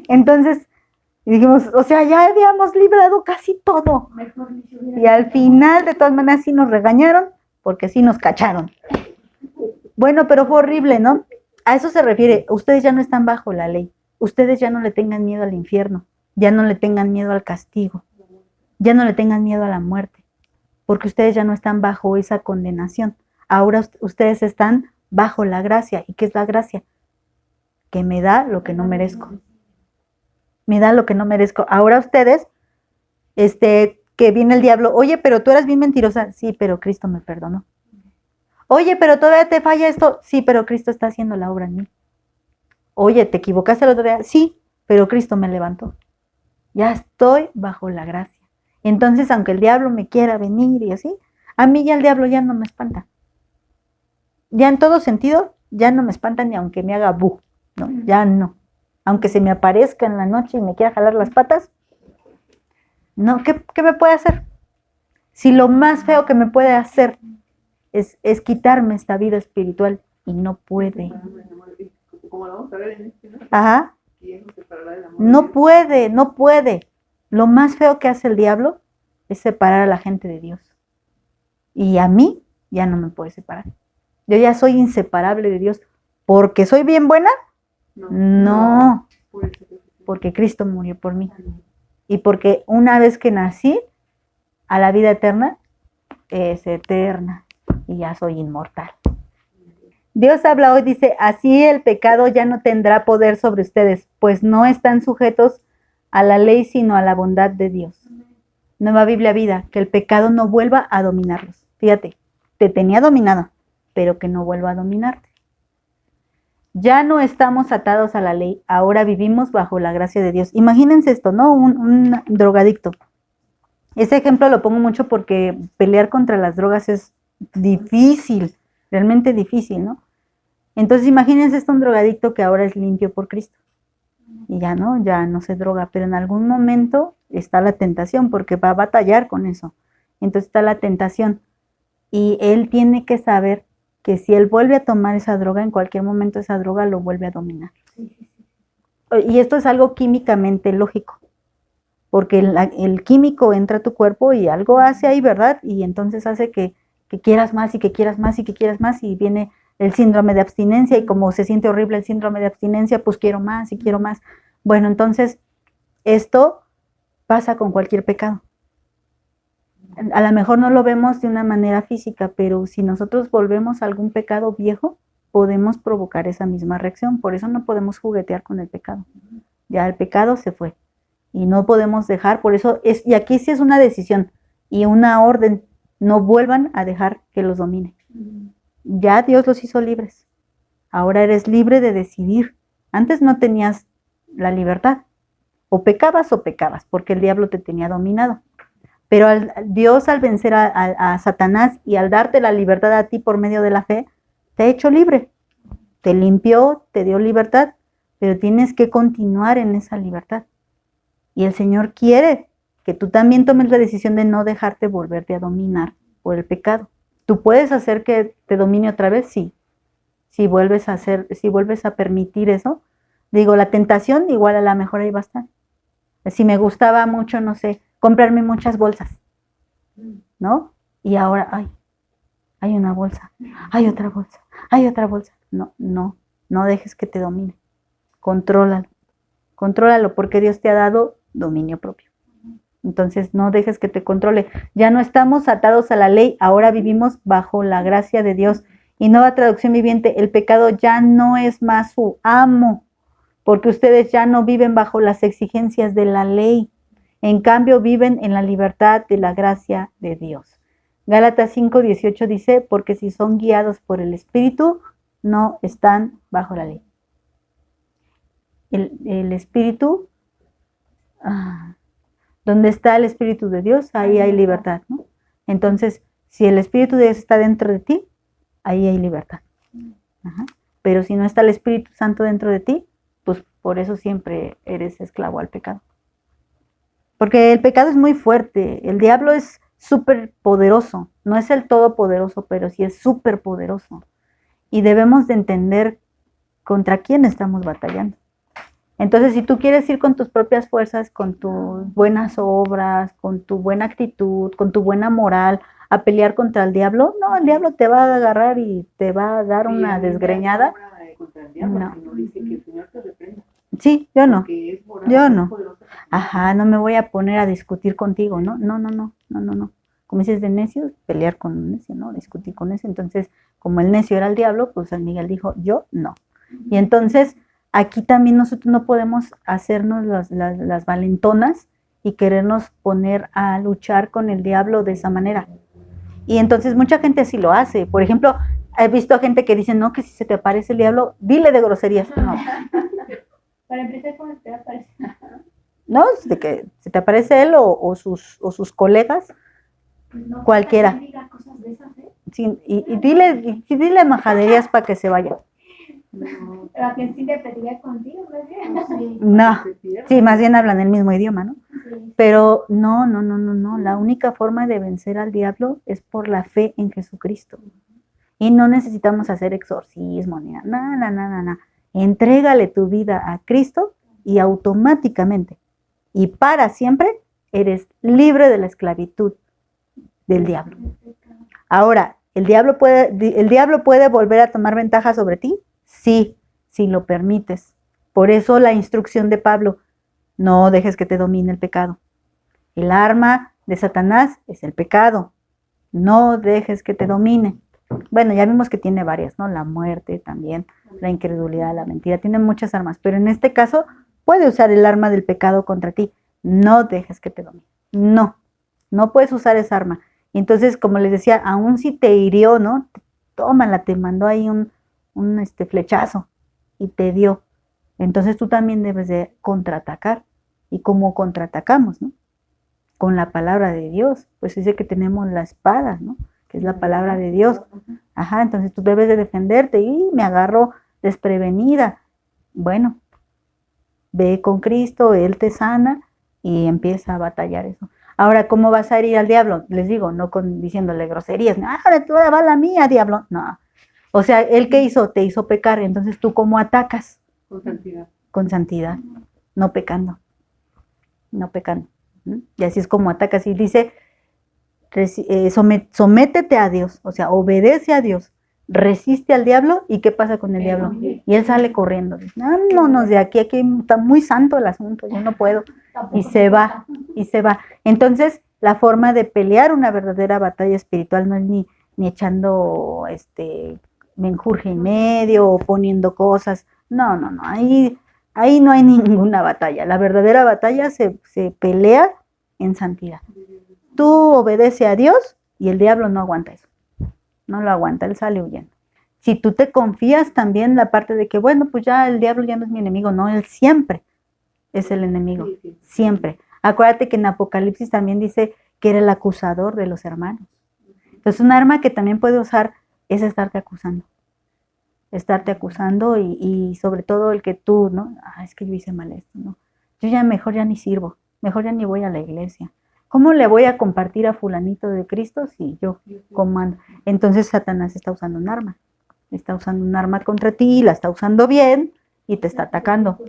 S1: Entonces, dijimos, o sea, ya habíamos librado casi todo. Y al final, de todas maneras, sí nos regañaron, porque sí nos cacharon. Bueno, pero fue horrible, ¿no? A eso se refiere, ustedes ya no están bajo la ley, ustedes ya no le tengan miedo al infierno, ya no le tengan miedo al castigo, ya no le tengan miedo a la muerte, porque ustedes ya no están bajo esa condenación. Ahora ustedes están bajo la gracia. ¿Y qué es la gracia? Que me da lo que no merezco. Me da lo que no merezco. Ahora ustedes, que viene el diablo, oye, pero tú eras bien mentirosa. Sí, pero Cristo me perdonó. Oye, pero todavía te falla esto. Sí, pero Cristo está haciendo la obra en mí. Oye, ¿te equivocaste el otro día? Sí, pero Cristo me levantó. Ya estoy bajo la gracia. Entonces, aunque el diablo me quiera venir y así, a mí ya el diablo ya no me espanta. Ya en todo sentido, ya no me espanta ni aunque me haga bu, ¿no? Ya no. Aunque se me aparezca en la noche y me quiera jalar las patas, no, ¿qué me puede hacer? Si lo más feo que me puede hacer es quitarme esta vida espiritual y no puede.
S3: Como lo vamos a ver en este, ¿no?
S1: Ajá.
S3: ¿Quién nos separará del amor
S1: No
S3: de Dios?
S1: puede, no puede. Lo más feo que hace el diablo es separar a la gente de Dios. Y a mí ya no me puede separar. Yo ya soy inseparable de Dios. ¿Porque soy bien buena? No.
S3: Por eso.
S1: Porque Cristo murió por mí. Y porque una vez que nací a la vida eterna, es eterna. Y ya soy inmortal. Dios habla hoy, dice, así el pecado ya no tendrá poder sobre ustedes, pues no están sujetos a la ley, sino a la bondad de Dios. Nueva Biblia Vida, que el pecado no vuelva a dominarlos. Fíjate, te tenía dominado, pero que no vuelva a dominarte. Ya no estamos atados a la ley, ahora vivimos bajo la gracia de Dios. Imagínense esto, ¿no? Un drogadicto. Ese ejemplo lo pongo mucho porque pelear contra las drogas es difícil, realmente difícil, ¿no? Entonces imagínense esto, un drogadicto que ahora es limpio por Cristo. Y ya no se droga, pero en algún momento está la tentación porque va a batallar con eso. Entonces está la tentación y él tiene que saber que si él vuelve a tomar esa droga, en cualquier momento esa droga lo vuelve a dominar. Y esto es algo químicamente lógico, porque el químico entra a tu cuerpo y algo hace ahí, ¿verdad? Y entonces hace que quieras más y que quieras más y que quieras más y viene el síndrome de abstinencia y como se siente horrible el síndrome de abstinencia, pues quiero más y quiero más. Bueno, entonces esto pasa con cualquier pecado. A lo mejor no lo vemos de una manera física, pero si nosotros volvemos a algún pecado viejo, podemos provocar esa misma reacción. Por eso no podemos juguetear con el pecado. Ya el pecado se fue y no podemos dejar, por eso y aquí sí es una decisión y una orden, no vuelvan a dejar que los domine. Ya Dios los hizo libres. Ahora eres libre de decidir. Antes no tenías la libertad. O pecabas, porque el diablo te tenía dominado. Pero Dios al vencer a Satanás y al darte la libertad a ti por medio de la fe, te ha hecho libre. Te limpió, te dio libertad, pero tienes que continuar en esa libertad. Y el Señor quiere que tú también tomes la decisión de no dejarte volverte a dominar por el pecado. ¿Tú puedes hacer que te domine otra vez? Sí. Si vuelves a permitir eso. Digo, la tentación igual a lo mejor ahí va a estar. Si me gustaba mucho, no sé, comprarme muchas bolsas, ¿no? Y ahora, hay una bolsa, hay otra bolsa, hay otra bolsa. No dejes que te domine. Contrólalo porque Dios te ha dado dominio propio. Entonces no dejes que te controle. Ya no estamos atados a la ley, ahora vivimos bajo la gracia de Dios. Y Nueva Traducción Viviente, el pecado ya no es más su amo, porque ustedes ya no viven bajo las exigencias de la ley. En cambio, viven en la libertad de la gracia de Dios. Gálatas 5:18 dice, porque si son guiados por el Espíritu, no están bajo la ley. El Espíritu, donde está el Espíritu de Dios, ahí hay libertad, ¿no? Entonces, si el Espíritu de Dios está dentro de ti, ahí hay libertad. Ajá. Pero si no está el Espíritu Santo dentro de ti, pues por eso siempre eres esclavo al pecado. Porque el pecado es muy fuerte, el diablo es súper poderoso, no es el todopoderoso, pero sí es súper poderoso. Y debemos de entender contra quién estamos batallando. Entonces, si tú quieres ir con tus propias fuerzas, con tus buenas obras, con tu buena actitud, con tu buena moral, a pelear contra el diablo, no, el diablo te va a agarrar y te va a dar una desgreñada.
S3: No. Dice que el Señor te reprenda.
S1: Sí, yo no.
S3: Moral,
S1: yo no. Ajá, no me voy a poner a discutir contigo, ¿no? No. Como dices de necio, pelear con un necio, ¿no? Discutir con necio. Entonces, como el necio era el diablo, pues San Miguel dijo, yo no. Y entonces, aquí también nosotros no podemos hacernos las valentonas y querernos poner a luchar con el diablo de esa manera. Y entonces mucha gente sí lo hace. Por ejemplo, he visto gente que dice, no, que si se te aparece el diablo, dile de groserías. No.
S2: Para empezar, ¿cómo te aparece?
S1: No, de que se te aparece él o sus colegas,
S2: No,
S1: cualquiera.
S2: Diga cosas de esas, ¿eh?
S1: Sí, y dile majaderías para que se vaya.
S2: No. ¿A que sí te pediría contigo, ¿verdad? Sí.
S1: No, sí, más bien hablan el mismo idioma, ¿no?
S2: Sí.
S1: Pero no. La única forma de vencer al diablo es por la fe en Jesucristo. Y no necesitamos hacer exorcismo ni nada. No. Entrégale tu vida a Cristo y automáticamente y para siempre eres libre de la esclavitud del diablo. Ahora, ¿el diablo puede volver a tomar ventaja sobre ti? Sí, si lo permites. Por eso la instrucción de Pablo, no dejes que te domine el pecado. El arma de Satanás es el pecado. No dejes que te domine. Bueno, ya vimos que tiene varias, ¿no? La muerte también, la incredulidad, la mentira, tiene muchas armas, pero en este caso puede usar el arma del pecado contra ti. No dejes que te domine. No. no puedes usar esa arma. Y entonces, como les decía, aún si te hirió, ¿no? Tómala, te mandó ahí un flechazo y te dio. Entonces tú también debes de contraatacar. ¿Y cómo contraatacamos, no? Con la palabra de Dios. Pues dice que tenemos la espada, ¿no? Que es la palabra de Dios. Ajá, entonces tú debes de defenderte. Y me agarro desprevenida. Bueno, ve con Cristo, Él te sana y empieza a batallar eso. Ahora, ¿cómo vas a herir al diablo? Les digo, no diciéndole groserías. No, ahora tú va la mía, diablo. No. O sea, ¿él qué hizo? Te hizo pecar. Entonces, ¿tú cómo atacas?
S3: Con santidad.
S1: Con santidad, no pecando. No pecando. Y así es como atacas. Y dice, sométete a Dios. O sea, obedece a Dios. Resiste al diablo. ¿Y qué pasa con el diablo? Y él sale corriendo. Vámonos de aquí. Aquí está muy santo el asunto. Yo no puedo. Y se va. Y se va. Entonces, la forma de pelear una verdadera batalla espiritual no es ni echando menjurje en medio o poniendo cosas. No. Ahí no hay ninguna batalla. La verdadera batalla se pelea en santidad. Tú obedece a Dios y el diablo no aguanta eso. No lo aguanta, él sale huyendo. Si tú te confías también la parte de que, bueno, pues ya el diablo ya no es mi enemigo. No, él siempre es el enemigo. Siempre. Acuérdate que en Apocalipsis también dice que era el acusador de los hermanos. Entonces, un arma que también puede usar es estarte acusando. Estarte acusando y sobre todo el que tú, ¿no? Es que yo hice mal esto, ¿no? Yo ya mejor ya ni sirvo, mejor ya ni voy a la iglesia. ¿Cómo le voy a compartir a fulanito de Cristo si yo comando? Entonces Satanás está usando un arma. Está usando un arma contra ti, la está usando bien y te está atacando.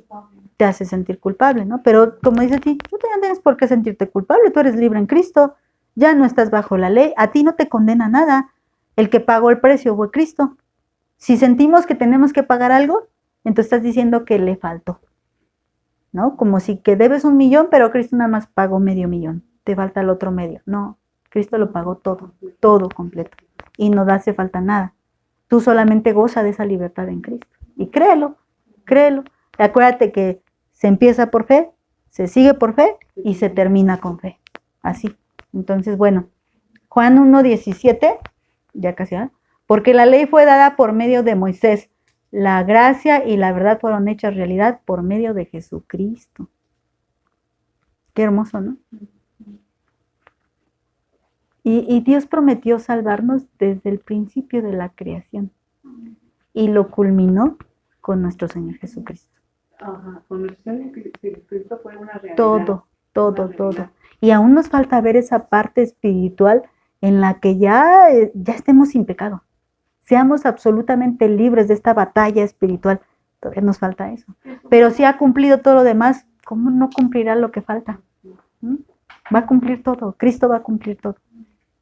S1: Te hace sentir culpable, ¿no? Pero como dice a ti, tú no tienes por qué sentirte culpable, tú eres libre en Cristo, ya no estás bajo la ley, a ti no te condena nada. El que pagó el precio fue Cristo. Si sentimos que tenemos que pagar algo, entonces estás diciendo que le faltó, ¿no? Como si que debes 1,000,000, pero Cristo nada más pagó 500,000, te falta el otro medio. No, Cristo lo pagó todo completo y no te hace falta nada. Tú solamente goza de esa libertad en Cristo y créelo. Acuérdate que se empieza por fe, se sigue por fe y se termina con fe. Así. Entonces, bueno, Juan 1:17, ya casi, ¿eh? Porque la ley fue dada por medio de Moisés, la gracia y la verdad fueron hechas realidad por medio de Jesucristo. Qué hermoso, ¿no? Y Dios prometió salvarnos desde el principio de la creación y lo culminó con nuestro Señor Jesucristo.
S3: Ajá, con nuestro Señor Jesucristo fue una realidad.
S1: Todo. Y aún nos falta ver esa parte espiritual en la que ya estemos sin pecado. Seamos absolutamente libres de esta batalla espiritual. Todavía nos falta eso. Pero si ha cumplido todo lo demás, ¿cómo no cumplirá lo que falta? Va a cumplir todo. Cristo va a cumplir todo.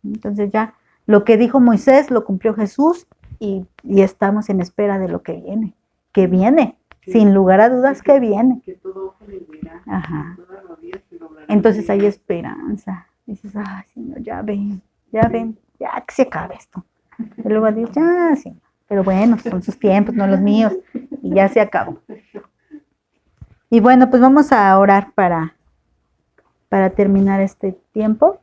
S1: Entonces ya lo que dijo Moisés lo cumplió Jesús y estamos en espera de lo que viene. Que viene. Sí. Sin lugar a dudas que viene.
S3: Que todo ojo le verá.
S1: Ajá.
S3: Todas las rodillas se doblarán.
S1: Entonces hay esperanza. Dices, ay, Señor, ya ven, ya que se acabe esto. Y luego digo, ya, sí. Pero bueno, son sus tiempos, no los míos. Y ya se acabó. Y bueno, pues vamos a orar para terminar este tiempo.